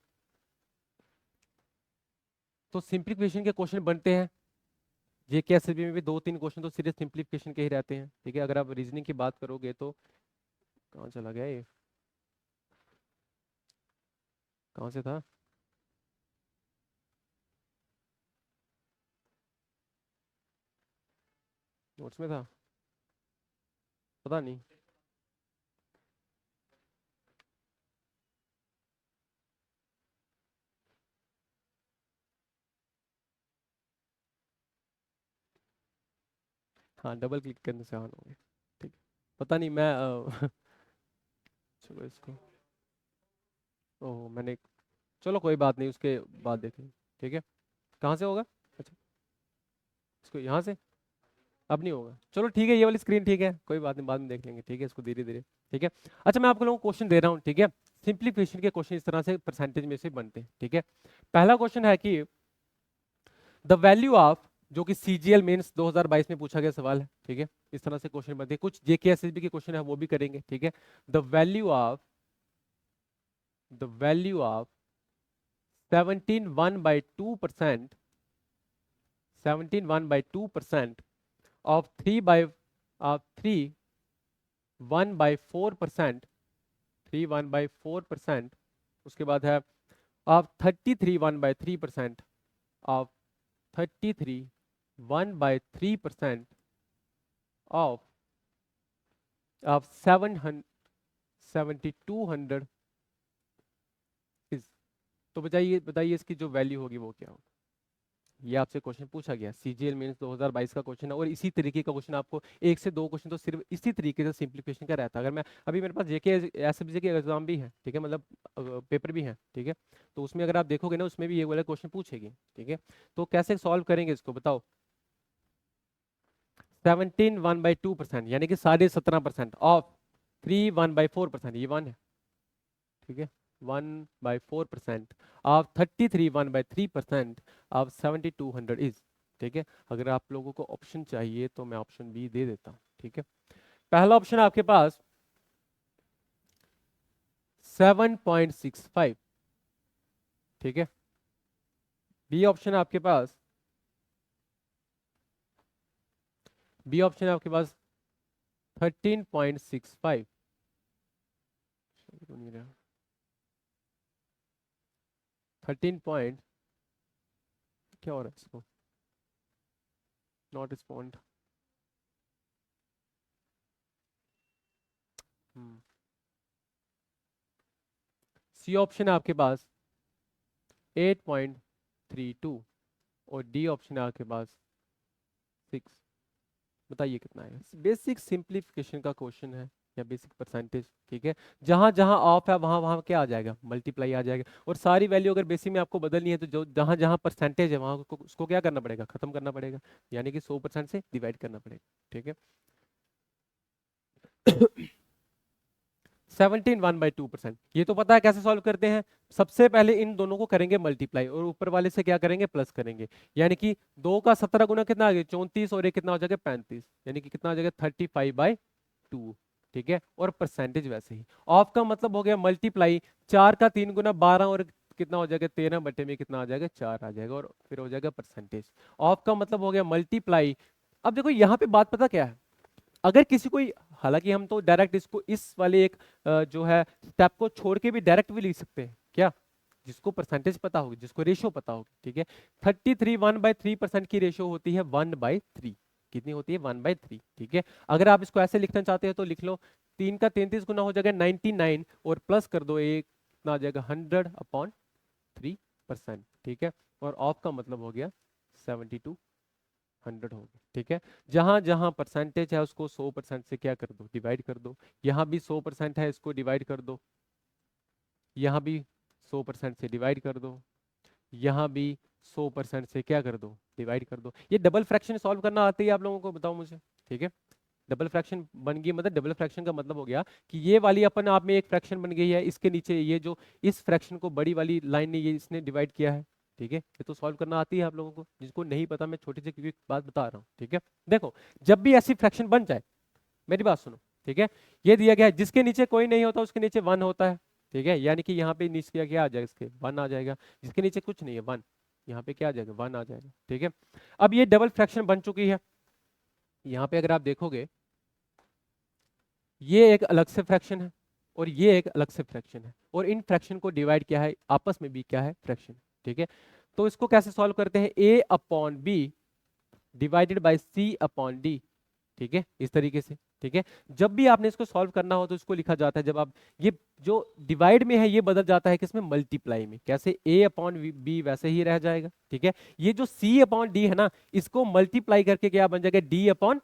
तो सिंप्लीफिकेशन के क्वेश्चन बनते हैं, जेके एसएसबी में भी 2-3 क्वेश्चन तो सीरियस सिंप्लीफिकेशन के ही रहते हैं। ठीक है, अगर आप रीजनिंग की बात करोगे तो कहाँ चला गया ये, कहाँ से था, नोट्स में था, पता नहीं। हाँ, डबल क्लिक करने से ऑन हो गया। ठीक है, पता नहीं मैं चलो इसको, ओह मैंने, चलो कोई बात नहीं, उसके बाद देखेंगे। ठीक है, कहाँ से होगा, अच्छा इसको यहाँ से, अब नहीं होगा, चलो ठीक है, ये वाली स्क्रीन ठीक है, कोई बात नहीं, बाद में देख लेंगे। ठीक है, इसको धीरे धीरे। ठीक है, अच्छा मैं आपको लोगों को क्वेश्चन दे रहा हूँ। ठीक है, सिंप्लीफिकेशन के क्वेश्चन इस तरह से परसेंटेज में से बनते हैं। ठीक है, पहला क्वेश्चन है कि द वैल्यू ऑफ, जो कि सीजीएल मेंस 2022 में पूछा गया सवाल है। ठीक है, इस तरह से क्वेश्चन बनते हैं, कुछ जेके एसएसबी के क्वेश्चन है वो भी करेंगे। ठीक है, द वैल्यू ऑफ 17 1/2%, 17 1/2% of 3 1/4%, 3 1/4%, उसके बाद है ऑफ 33 1/3%, ऑफ 33 1/3% ऑफ 7200 इज। तो बताइए बताइए इसकी जो वैल्यू होगी वो क्या होगी। ये आपसे क्वेश्चन पूछा गया, सीजीएल मेंस 2022 का क्वेश्चन है, और इसी तरीके का क्वेश्चन आपको 1 से 2 क्वेश्चन तो सिर्फ इसी तरीके से सिंप्लीफिकेशन का रहता है। अगर मैं अभी, मेरे पास जेके एसएसबी के एग्जाम भी है, ठीक है, मतलब पेपर भी है। ठीक है, तो उसमें अगर आप देखोगे ना, उसमें भी ये वाला क्वेश्चन पूछेगी। ठीक है, तो कैसे सॉल्व करेंगे इसको बताओ। 17 1/2%, यानी कि 17.5% ऑफ 3 1/4%, ये 1 है। ठीक है, 1/4% ऑफ 33 1/3% ऑफ 7200 इज। ठीक है, अगर आप लोगों को ऑप्शन चाहिए तो मैं ऑप्शन बी दे देता हूं। ठीक है, पहला ऑप्शन आपके पास 7.65। ठीक है, बी ऑप्शन आपके पास, बी ऑप्शन आपके पास 13.65। नहीं रहा, 13 पॉइंट, क्या हो रहा है इसको, नॉट रिस्पॉन्ड। सी ऑप्शन है आपके पास 8.32, और डी ऑप्शन है आपके पास 6। बताइए कितना है। बेसिक सिंप्लीफिकेशन का क्वेश्चन है, या बेसिक परसेंटेज। ठीक है, जहां जहां ऑफ है वहां वहां क्या आ जाएगा, मल्टीप्लाई आ जाएगा, और सारी वैल्यू अगर बेसिक में आपको बदलनी है तो जो जहां जहां परसेंटेज है वहां उसको क्या करना पड़ेगा, खत्म करना पड़ेगा, यानी कि 100% से डिवाइड करना पड़ेगा। ठीक है 17 1/2%, ये तो पता है कैसे सॉल्व करते हैं। सबसे पहले इन दोनों को करेंगे मल्टीप्लाई, और ऊपर वाले से क्या करेंगे, प्लस करेंगे, यानी कि 2 का 17 गुना कितना आ गया 34, और ये कितना हो जाएगा 35, यानी कि कितना हो जाएगा 35/2। ठीक है, और परसेंटेज वैसे ही। ऑफ का मतलब हो गया मल्टीप्लाई, 4 का 3 गुना 12, और कितना हो जाएगा 13 बटे में कितना आ जाएगा 4 आ जाएगा, और फिर हो जाएगा परसेंटेज। ऑफ का मतलब हो गया मल्टीप्लाई। अब देखो यहाँ पे बात पता क्या है, अगर किसी को, हालांकि हम तो डायरेक्ट इसको इस वाले एक जो है स्टेप को छोड़ के भी डायरेक्ट भी लिख सकते हैं क्या, जिसको परसेंटेज पता होगी, जिसको रेशियो पता होगी। ठीक है, 33 1/3% की रेशियो होती है 1/3। कितनी होती है 1/3। ठीक है, अगर आप इसको ऐसे लिखना चाहते हो तो लिख लो, 3 का 33 गुना हो जाएगा 99, और प्लस कर दो एक, कितना आ जाएगा 100/3। परसेंट, ठीक है। और ऑफ का मतलब हो गया 70 to 100 हो गया, ठीक है। जहां जहां परसेंटेज है उसको 100% से क्या कर दो, डिवाइड कर दो। यहाँ भी 100% है, इसको डिवाइड कर दो। यहाँ भी 100% से डिवाइड कर दो। यहाँ भी 100% से क्या कर दो, डिवाइड कर दो। ये डबल फ्रैक्शन सॉल्व करना आते ही आप लोगों को, बताओ मुझे, ठीक है। डबल फ्रैक्शन बन गई, मतलब डबल फ्रैक्शन का मतलब हो गया कि ये वाली अपन आप में एक फ्रैक्शन बन गई है, इसके नीचे ये जो इस फ्रैक्शन को बड़ी वाली लाइन ने ये इसने डिवाइड किया है, ठीक है। ये तो सॉल्व करना आती है आप लोगों को, जिसको नहीं पता मैं छोटी सी क्योंकि बात बता रहा हूँ, ठीक है। देखो, जब भी ऐसी फ्रैक्शन बन जाए, मेरी बात सुनो, ठीक है। ये दिया गया है जिसके नीचे कोई नहीं होता उसके नीचे 1 होता है, ठीक है। यानी कि यहाँ पे नीचे क्या आ जाएगा, इसके 1 आ जाएगा। जिसके नीचे कुछ नहीं है 1, यहाँ पे क्या आ जाएगा, 1 आ जाएगा, ठीक है। अब ये डबल फ्रैक्शन बन चुकी है। यहाँ पे अगर आप देखोगे, ये एक अलग से फ्रैक्शन है और ये एक अलग से फ्रैक्शन है, और इन फ्रैक्शन को डिवाइड किया है आपस में भी क्या है, फ्रैक्शन, ठीक है। तो इसको कैसे सॉल्व करते हैं, a upon B divided by C upon D, ठीक है, इस तरीके से, ठीक है। जब भी आपने इसको सॉल्व करना हो तो इसको लिखा जाता है, जब आप ये जो डिवाइड में है ये बदल जाता है किसमें, मल्टीप्लाई में। कैसे, a अपॉन बी वैसे ही रह जाएगा, ठीक है। ये जो c अपॉन डी है ना, इसको मल्टीप्लाई करके क्या बन जाएगा, d अपॉन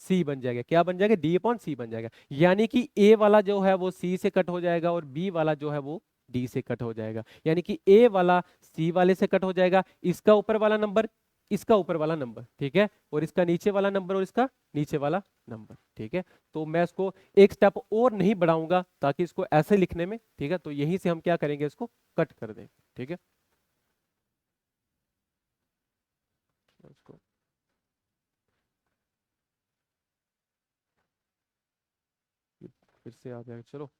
सी बन जाएगा। क्या बन जाएगा, डी अपॉन सी बन जाएगा। यानी कि ए वाला जो है वो सी से कट हो जाएगा और बी वाला जो है वो डी से कट हो जाएगा। यानी कि ए वाला सी वाले से कट हो जाएगा, इसका ऊपर वाला नंबर, इसका ऊपर वाला नंबर, ठीक है, और इसका नीचे वाला नंबर और इसका नीचे वाला नंबर, ठीक है। तो मैं इसको एक स्टेप और नहीं बढ़ाऊंगा ताकि इसको ऐसे लिखने में, ठीक है। तो यहीं से हम क्या करेंगे, इसको कट कर देंगे, ठीक है। इसको फिर से आ जाएगा, चलो।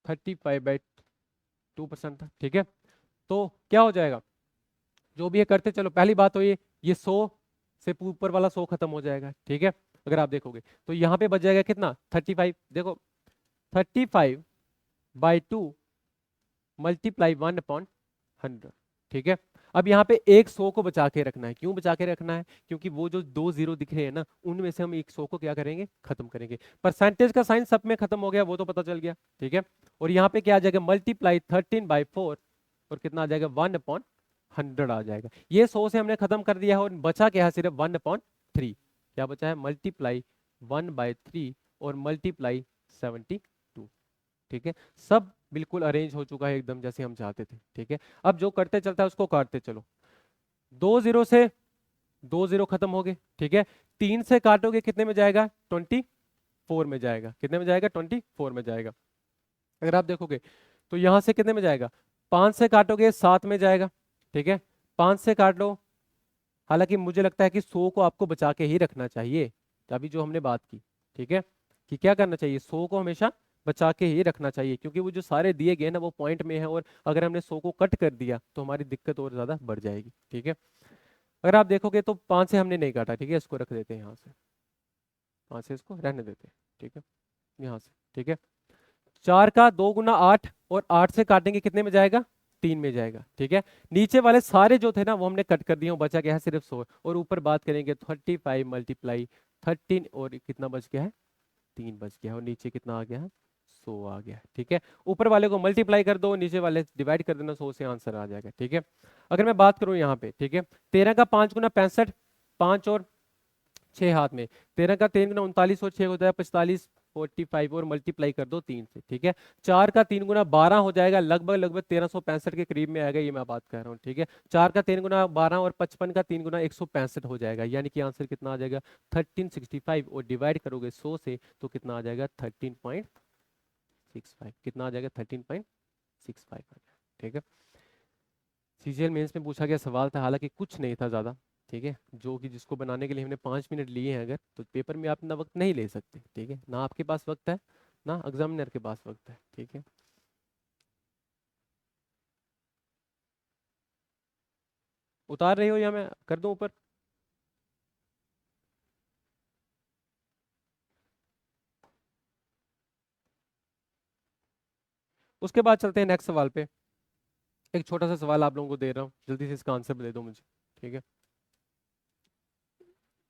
35/2% था, ठीक है। तो क्या हो जाएगा, जो भी ये करते चलो, पहली बात तो ये 100 से ऊपर वाला 100 खत्म हो जाएगा, ठीक है। अगर आप देखोगे तो यहाँ पे बच जाएगा कितना, 35। देखो, 35/2 मल्टीप्लाई 1/100, ठीक है। अब यहाँ पे एक 100 को बचा के रखना है। क्यों बचा के रखना है, क्योंकि वो जो 2 जीरो दिख रहे हैं ना, उनमें से हम एक 100 को क्या करेंगे, खत्म करेंगे। परसेंटेज का साइन सब में खत्म हो गया, वो तो पता चल गया, ठीक है। और यहाँ पे क्या आ जाएगा, मल्टीप्लाई 13/4 और कितना आ जाएगा, 1/100 आ जाएगा। ये 100 से हमने खत्म कर दिया है और बचा क्या है, सिर्फ 1/3। क्या बचा है, मल्टीप्लाई 1/3 और मल्टीप्लाई 72, ठीक है। सब बिल्कुल अरेंज हो चुका है एकदम जैसे हम चाहते थे, ठीक है। अब जो करते चलता है उसको काटते चलो। 2 जीरो से 2 जीरो खत्म हो गए, ठीक है। 3 से काटोगे कितने में जाएगा, 24 में जाएगा। कितने में जाएगा, 24 में जाएगा। अगर आप देखोगे तो यहां से कितने में जाएगा, 5 से काटोगे 7 में जाएगा, ठीक है। 5 से काट लो, हालांकि मुझे लगता है कि 100 को आपको बचा के ही रखना चाहिए, अभी जो हमने बात की, ठीक है, कि क्या करना चाहिए, 100 को हमेशा बचा के ही रखना चाहिए, क्योंकि वो जो सारे दिए गए ना वो पॉइंट में है, और अगर हमने 100 को कट कर दिया तो हमारी दिक्कत और ज्यादा बढ़ जाएगी, ठीक है। अगर आप देखोगे तो 5 से हमने नहीं काटा, ठीक है, इसको रख देते हैं यहाँ से, 5 से इसको रहने देते हैं, ठीक है, यहाँ से, ठीक है। 4 का 2 × 8 और 8 से काटेंगे कितने में जाएगा, 3 में जाएगा, ठीक है। नीचे वाले सारे जो थे ना वो हमने कट कर दिए, बचा गया है सिर्फ 100, और ऊपर बात करेंगे 35 मल्टीप्लाई 13 और कितना बच गया है, 3 बच गया है, और नीचे कितना आ गया है, 100 आ गया है, ठीक है। ऊपर वाले को मल्टीप्लाई कर दो, नीचे वाले डिवाइड कर देना, 100 से आंसर आ जाएगा, ठीक है। अगर मैं बात करूं यहाँ पे, ठीक है, 13 का 5 × 65, 5 और 6 हाथ में, 13 का 3 × 39 और 6 होता है 45, 45 और मल्टीप्लाई कर दो 3 से, ठीक है। 4 का 3 × 12 हो जाएगा, लगभग लगभग 1365 के करीब में आएगा, ये मैं बात कर रहा हूँ, ठीक है। 4 का 3 × 12 और 55 का 3 × 165 हो जाएगा, यानी कि आंसर कितना आ जाएगा, 1365, और डिवाइड करोगे 100 से तो कितना आ जाएगा, 13.65। कितना आ जाएगा, 13.65 आ जाएगा, ठीक है। सीजीएल मेंस में पूछा गया सवाल था, हालांकि कुछ नहीं था ज़्यादा, ठीक है, जो कि जिसको बनाने के लिए हमने 5 मिनट लिए हैं, अगर तो पेपर में आप इतना वक्त नहीं ले सकते, ठीक है, ना आपके पास वक्त है ना एग्जामिनर के पास वक्त है, ठीक है। उतार रही हो या मैं कर दूं ऊपर। उसके बाद चलते हैं नेक्स्ट सवाल पे। एक छोटा सा सवाल आप लोगों को दे रहा हूँ, जल्दी से इसका आंसर दे दो मुझे, ठीक है।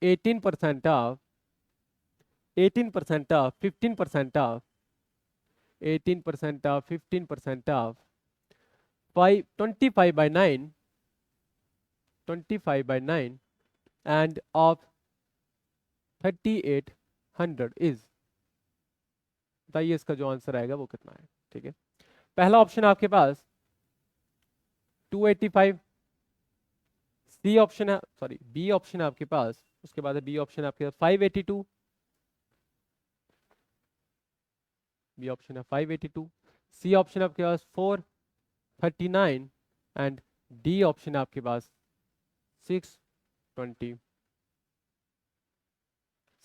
18% of 18% of 15% of 18% of 15% of 25/9 25/9 end of 3800 is, बताइए इसका जो आंसर आएगा वो कितना है, ठीक है। पहला ऑप्शन आपके पास 285, सी ऑप्शन है, सॉरी बी ऑप्शन है आपके पास, उसके बाद है बी ऑप्शन है आपके पास 582, बी ऑप्शन है 582, सी ऑप्शन है आपके पास 439 एंड डी ऑप्शन है आपके पास 620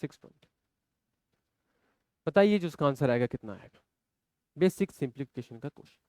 620। बताइए जो इसका आंसर आएगा कितना आएगा, बेसिक सिंप्लीफिकेशन का क्वेश्चन।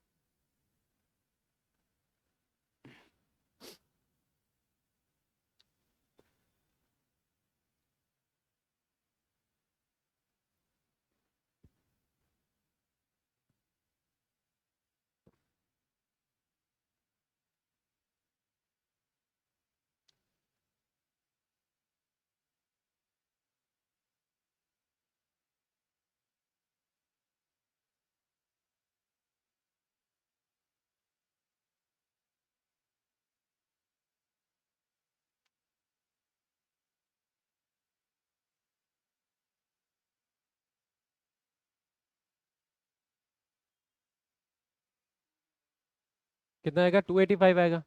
कितना आएगा, 285 आएगा।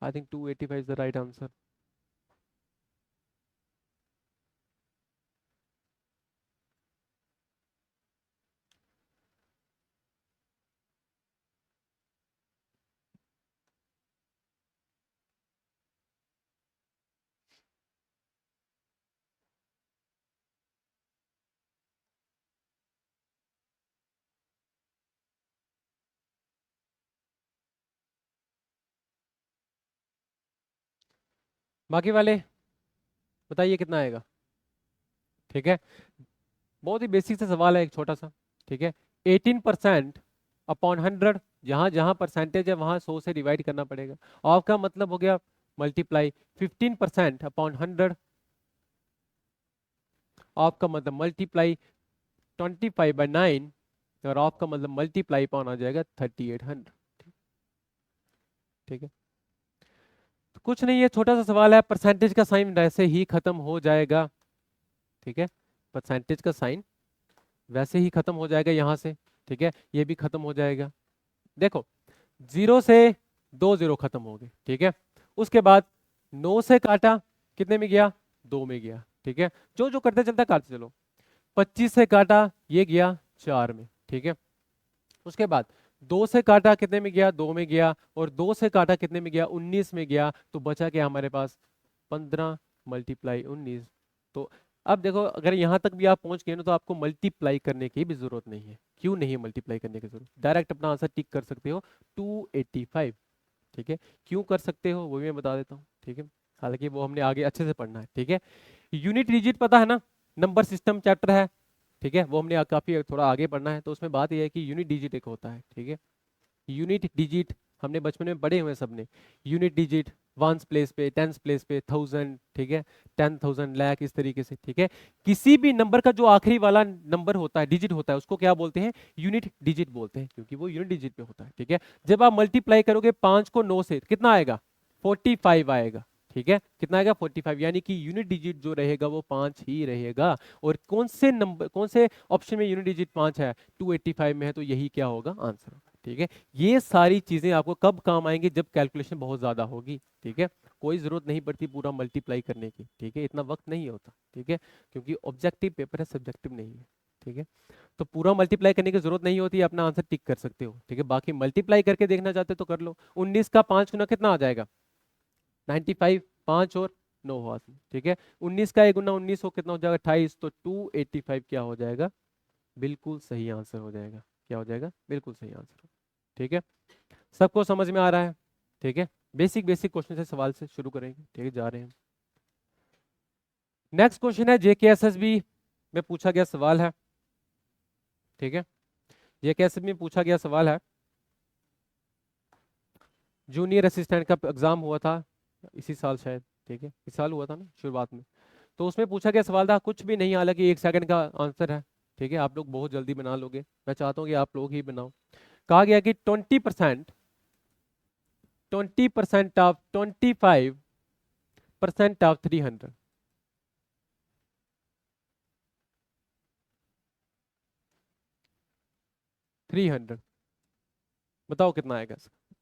I think 285 is the right answer. बाकी वाले बताइए कितना आएगा, ठीक है। बहुत ही बेसिक सा सवाल है, एक छोटा सा, ठीक है। 18% अपॉन 100, जहां जहां परसेंटेज है वहां 100 से डिवाइड करना पड़ेगा। ऑफ का मतलब हो गया मल्टीप्लाई, 15% अपॉन 100, ऑफ का मतलब मल्टीप्लाई 25/9, और ऑफ का मतलब मल्टीप्लाई अपॉन आ जाएगा 3800, ठीक है। तो कुछ नहीं है, छोटा सा सवाल है, परसेंटेज का साइन वैसे ही खत्म हो जाएगा, ठीक है। परसेंटेज का साइन वैसे ही खत्म हो जाएगा यहाँ से, ठीक है, ये भी खत्म हो जाएगा। देखो 0 से 2 0 खत्म हो गए, ठीक है। उसके बाद 9 से काटा, कितने में गया, 2 में गया, ठीक है। जो जो करते चलता काटते चलो। 25 से काटा, ये गया 4 में, ठीक है। उसके बाद 2 से काटा, कितने में गया, 2 में गया, और 2 से काटा कितने में गया, 19 में गया। तो बचा क्या हमारे पास, 15 मल्टीप्लाई 19। तो अब देखो अगर यहाँ तक भी आप पहुंच गए ना, तो आपको मल्टीप्लाई करने की भी जरूरत नहीं है। क्यों नहीं है मल्टीप्लाई करने की जरूरत, डायरेक्ट अपना आंसर टिक कर सकते हो 285, ठीक है। क्यों कर सकते हो वो भी मैं बता देता हूँ, ठीक है। हालांकि वो हमने आगे अच्छे से पढ़ना है, ठीक है। यूनिट डिजिट पता है ना, नंबर सिस्टम चैप्टर है, ठीक है, वो हमने काफी थोड़ा आगे पढ़ना है। तो उसमें बात यह है कि यूनिट डिजिट एक होता है, ठीक है। यूनिट डिजिट हमने बचपन में पढ़े हुए हैं सबने। यूनिट डिजिट वंस प्लेस पे, टेंस प्लेस पे, 1000, ठीक है, 10,000, लाख, इस तरीके से, ठीक है। किसी भी नंबर का जो आखिरी वाला नंबर होता है, डिजिट होता है, उसको क्या बोलते हैं, यूनिट डिजिट बोलते हैं, क्योंकि वो यूनिट डिजिट पे होता है, ठीक है। जब आप मल्टीप्लाई करोगे 5 को 9 से, कितना आएगा, 45 आएगा, ठीक है। कितना आएगा, 45, यानी कि यूनिट डिजिट जो रहेगा वो 5 ही रहेगा। और कौन से नंबर, कौन से ऑप्शन में यूनिट डिजिट 5 है, 285 में है, तो यही क्या होगा, आंसर होगा, ठीक है। ये सारी चीजें आपको कब काम आएंगी, जब कैलकुलेशन बहुत ज्यादा होगी, ठीक है। कोई जरूरत नहीं पड़ती पूरा मल्टीप्लाई करने की, ठीक है, इतना वक्त नहीं होता, ठीक है, क्योंकि ऑब्जेक्टिव पेपर है, सब्जेक्टिव नहीं है, ठीक है। तो पूरा मल्टीप्लाई करने की जरूरत नहीं होती, अपना आंसर टिक कर सकते हो, ठीक है। बाकी मल्टीप्लाई करके देखना चाहते हो तो कर लो। 19 का 5 गुना कितना आ जाएगा, 95, 5 और 9 हाथ में, ठीक है। 19 का 1 गुना 19 हो, कितना हो जाएगा, 28। तो 285 क्या हो जाएगा, बिल्कुल सही आंसर हो जाएगा। क्या हो जाएगा, बिल्कुल सही आंसर, ठीक है। सबको समझ में आ रहा है, ठीक है। बेसिक बेसिक क्वेश्चन से, सवाल से शुरू करेंगे, ठीक है, जा रहे हैं। नेक्स्ट क्वेश्चन है जेकेएसएसबी में पूछा गया सवाल है, ठीक है। जेकेएसएसबी में पूछा गया सवाल है, जूनियर असिस्टेंट का एग्जाम हुआ था इसी साल शायद, ठीक है, इस साल हुआ था ना शुरुआत में। तो उसमें पूछा गया सवाल था, कुछ भी नहीं, हालांकि 1 सेकंड का आंसर है, ठीक है, आप लोग बहुत जल्दी बना लोगे, मैं चाहता हूँ कि आप लोग ही बनाओ। कहा गया कि 20% ऑफ 25% ऑफ 300। 300 बताओ कितना आएगा इसका।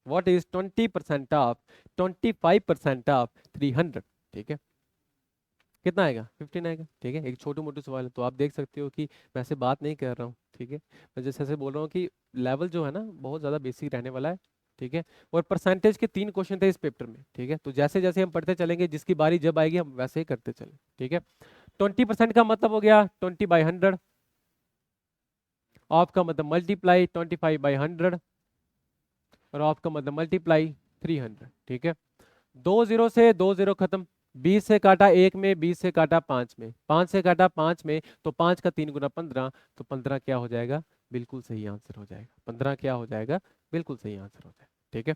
व्हाट इज 20% ऑफ 25% ऑफ 300, ठीक है, कितना आएगा? 15 आएगा, ठीक है। एक छोटू मोटू सवाल है, तो आप देख सकते हो कि मैं ऐसे बात नहीं कर रहा हूँ, ठीक है, मैं जैसे ऐसे बोल रहा हूँ कि लेवल जो है ना बहुत ज़्यादा बेसिक रहने वाला है, ठीक है। और परसेंटेज के 3 क्वेश्चन थे इस पेपर में, ठीक है, तो जैसे जैसे हम पढ़ते चलेंगे, जिसकी बारी जब आएगी हम वैसे ही करते चलें, ठीक है। 20% का मतलब हो गया 20/100, ऑफ का मतलब मल्टीप्लाई 25/100, और ऑफ का मतलब मल्टीप्लाई 300, ठीक है। 2 0 से 2 0 खत्म, 20 से काटा 1 में, 20 से काटा 5 में, 5 से काटा 5 में, तो 5 का 3 गुना 15, तो 15 क्या हो जाएगा? बिल्कुल सही आंसर हो जाएगा। 15 क्या हो जाएगा? बिल्कुल सही आंसर हो जाएगा, ठीक है।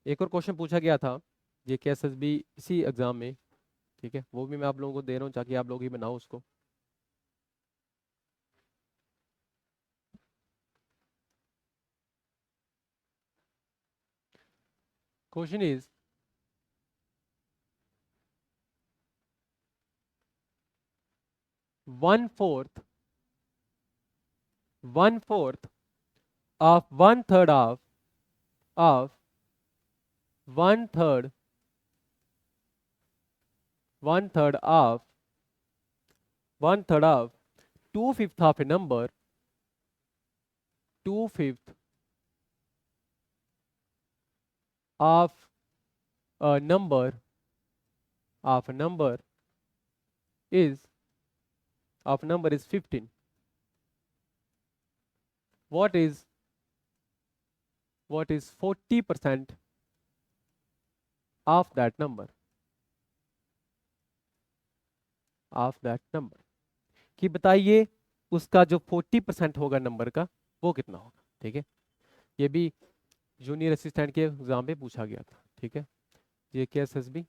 एक और क्वेश्चन पूछा गया था ये के एस एस बी इसी एग्जाम में, ठीक है, वो भी मैं आप लोगों को दे रहा हूँ ताकि आप लोग ही बनाओ उसको। Question is 1/4 1/4 of 1/3 of 1/3 1/3 of 1/3 of 2/5 of a number, 2/5 of a number of a number is of number is 15. What is 40% of that number? Of that number कि बताइए उसका जो 40% होगा नंबर का वो कितना होगा, ठीक है। ये भी जूनियर असिस्टेंट के एग्जाम में पूछा गया था, ठीक है। ये K S S B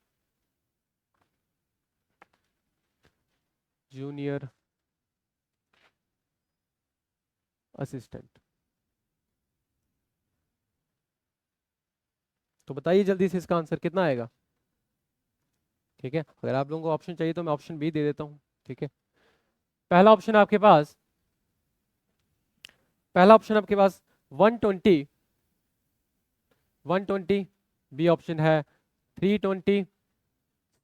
junior assistant, तो बताइए जल्दी से इसका आंसर कितना आएगा, ठीक है। अगर आप लोगों को ऑप्शन चाहिए तो मैं ऑप्शन बी दे देता हूँ, ठीक है। पहला ऑप्शन आपके पास 120, 120, बी ऑप्शन है 320,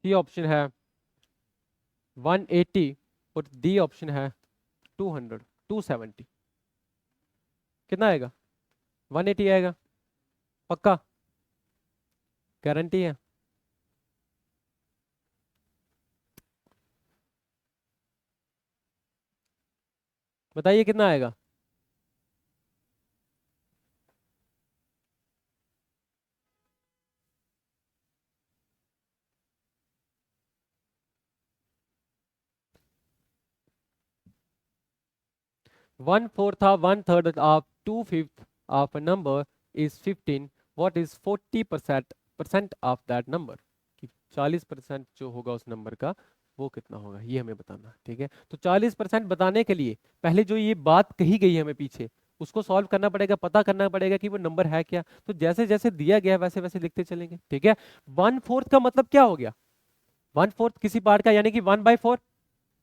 सी ऑप्शन है 180, और डी ऑप्शन है 200, 270। कितना आएगा? 180 आएगा, पक्का, गारंटी है? बताइए कितना आएगा? One fourth of 1/3 of 2/5 of a number is 15। What is 40% of that number? कि 40% जो होगा उस नंबर का वो कितना होगा, ये हमें बताना है, ठीक है। तो 40% बताने के लिए पहले जो ये बात कही गई है हमें पीछे, उसको सॉल्व करना पड़ेगा, पता करना पड़ेगा कि वो नंबर है क्या। तो जैसे जैसे दिया गया वैसे वैसे लिखते चलेंगे, ठीक है। 1/4 का मतलब क्या हो गया? 1/4 किसी पार्ट का, यानी कि 1/4।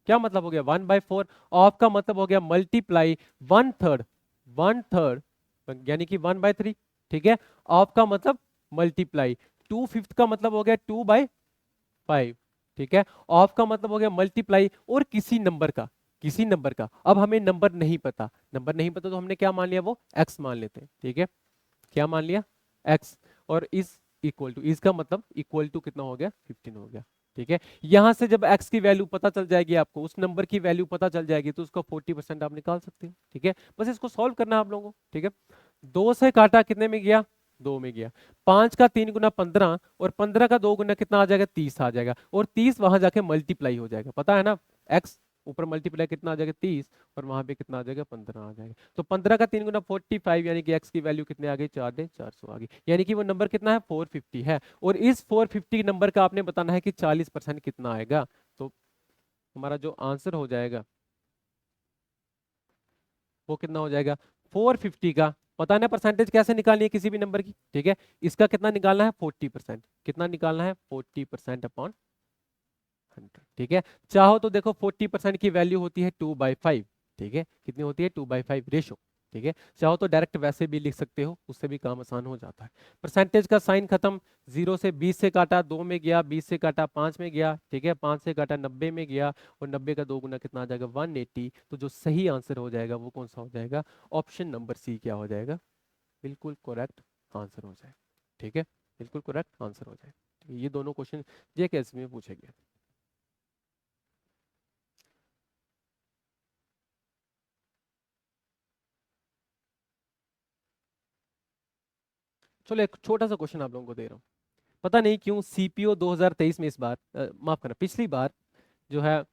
क्या मतलब हो गया 1/4? ऑफ का मतलब हो गया मल्टीप्लाई 1/3, 1/3 यानी कि 1/3, ठीक है। ऑफ का मतलब मल्टीप्लाई 2/5 का मतलब हो गया 2/5, ठीक है। ऑफ का मतलब हो गया मल्टीप्लाई और किसी नंबर का, किसी नंबर का। अब हमें नंबर नहीं पता, नंबर नहीं पता तो हमने क्या मान लिया? वो एक्स मान लेते हैं, ठीक है। क्या मान लिया? एक्स। और इस इक्वल टू, इसका मतलब इक्वल टू कितना हो गया? 15 हो गया, ठीक है। यहां से जब x की वैल्यू पता चल जाएगी आपको, उस नंबर की वैल्यू पता चल जाएगी, तो उसका 40% आप निकाल सकते हैं, ठीक है। बस इसको सॉल्व करना है आप लोगों को, ठीक है। 2 से काटा कितने में गया? 2 में गया। 5 का 3 गुना 15, और 15 का 2 गुना कितना आ जाएगा? 30 आ जाएगा, और 30 वहां जाके मल्टीप्लाई हो जाएगा, पता है ना। x ऊपर मल्टीप्लाई कितना आ जाएगा 30 और वहां पे कितना आ जाएगा 15 आ जाएगा। तो 15 का 3 गुना 45 यानी कि x की वैल्यू कितने आ गई 4,400 आ गई, यानी कि वो नंबर कितना है 450 है। और इस 450 नंबर का आपने बताना है कि 40% कितना आएगा। तो हमारा जो आंसर हो जाएगा वो कितना हो जाएगा 450 का, पता है ना परसेंटेज कैसे निकालनी है किसी भी नंबर की, ठीक है। इसका कितना निकालना है 40%, कितना निकालना है 40% अपॉन 100, ठीक है। चाहो तो देखो 40% की वैल्यू होती है 2/5, ठीक है, कितनी होती है 2/5 रेशो, ठीक है। चाहो तो डायरेक्ट वैसे भी लिख सकते हो, उससे भी काम आसान हो जाता है। परसेंटेज का साइन खत्म, 0 से 20 से काटा 2 में गया, 20 से काटा 5 में गया, ठीक है, 5 से काटा 90 में गया और 90 का 2 गुना कितना आ जाएगा 180। तो जो सही आंसर हो जाएगा वो कौन सा हो जाएगा, ऑप्शन नंबर सी क्या हो जाएगा, बिल्कुल करेक्ट आंसर हो जाएगा, ठीक है, बिल्कुल करेक्ट आंसर हो जाएगा। ये दोनों क्वेश्चन जेकेएसएससी में पूछे गए। चलो एक छोटा सा क्वेश्चन आप लोगों को दे रहा हूँ। पता नहीं क्यों सीपीओ 2023 में इस बार माफ करना पिछली बार जो है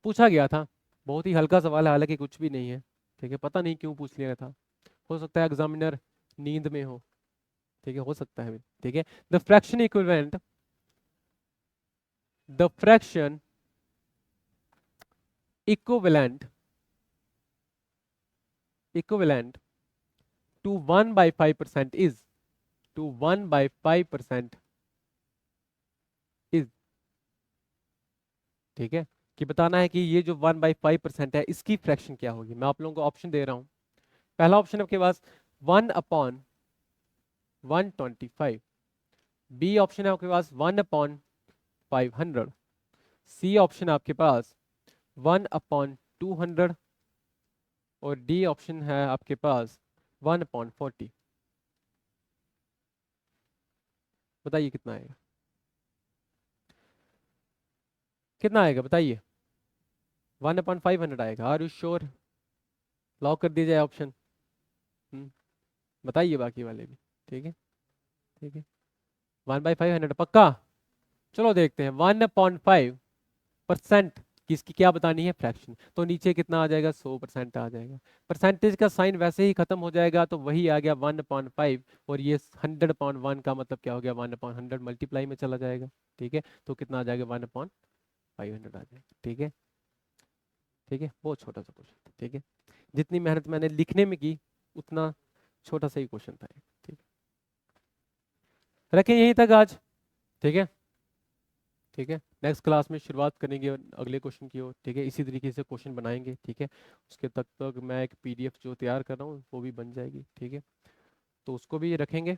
पूछा गया था, बहुत ही हल्का सवाल है, हालांकि कुछ भी नहीं है, ठीक है, पता नहीं क्यों पूछ लिया था। हो सकता है एग्जामिनर नींद में हो, ठीक है, हो सकता है, ठीक है। The fraction equivalent, the fraction equivalent equivalent to 1/5% is, to 1/5% is, ठीक है, कि बताना है कि ये जो 1/5% है इसकी फ्रैक्शन क्या होगी। मैं आप लोगों को ऑप्शन दे रहा हूं। पहला ऑप्शन आपके पास 1/125, बी ऑप्शन है आपके पास 1/500, सी ऑप्शन है आपके पास 1/200 और डी ऑप्शन है आपके पास 1/40। बताइए कितना आएगा, कितना आएगा बताइए। 1/500 आएगा, आर यू श्योर, लॉक कर दिया जाए ऑप्शन। बताइए बाकी वाले भी, ठीक है, ठीक है, 1/500 पक्का। चलो देखते हैं 1/5% किसकी क्या बतानी है फ्रैक्शन, तो नीचे कितना आ जाएगा 100% आ जाएगा। परसेंटेज का साइन वैसे ही खत्म हो जाएगा, तो वही आ गया 1/5 और ये 100/1 का मतलब क्या हो गया 1/100 मल्टीप्लाई में चला जाएगा, ठीक है। तो कितना आ जाएगा 1/500 आ जाएगा, ठीक है, ठीक है, बहुत छोटा सा क्वेश्चन, ठीक है। जितनी मेहनत मैंने लिखने में की उतना छोटा सा ही क्वेश्चन था, ठीक है। रखें यहीं तक आज, ठीक है, ठीक है। नेक्स्ट क्लास में शुरुआत करेंगे अगले क्वेश्चन की ओर, ठीक है, इसी तरीके से क्वेश्चन बनाएंगे, ठीक है। उसके तक मैं एक पीडीएफ जो तैयार कर रहा हूँ वो भी बन जाएगी, ठीक है, तो उसको भी रखेंगे।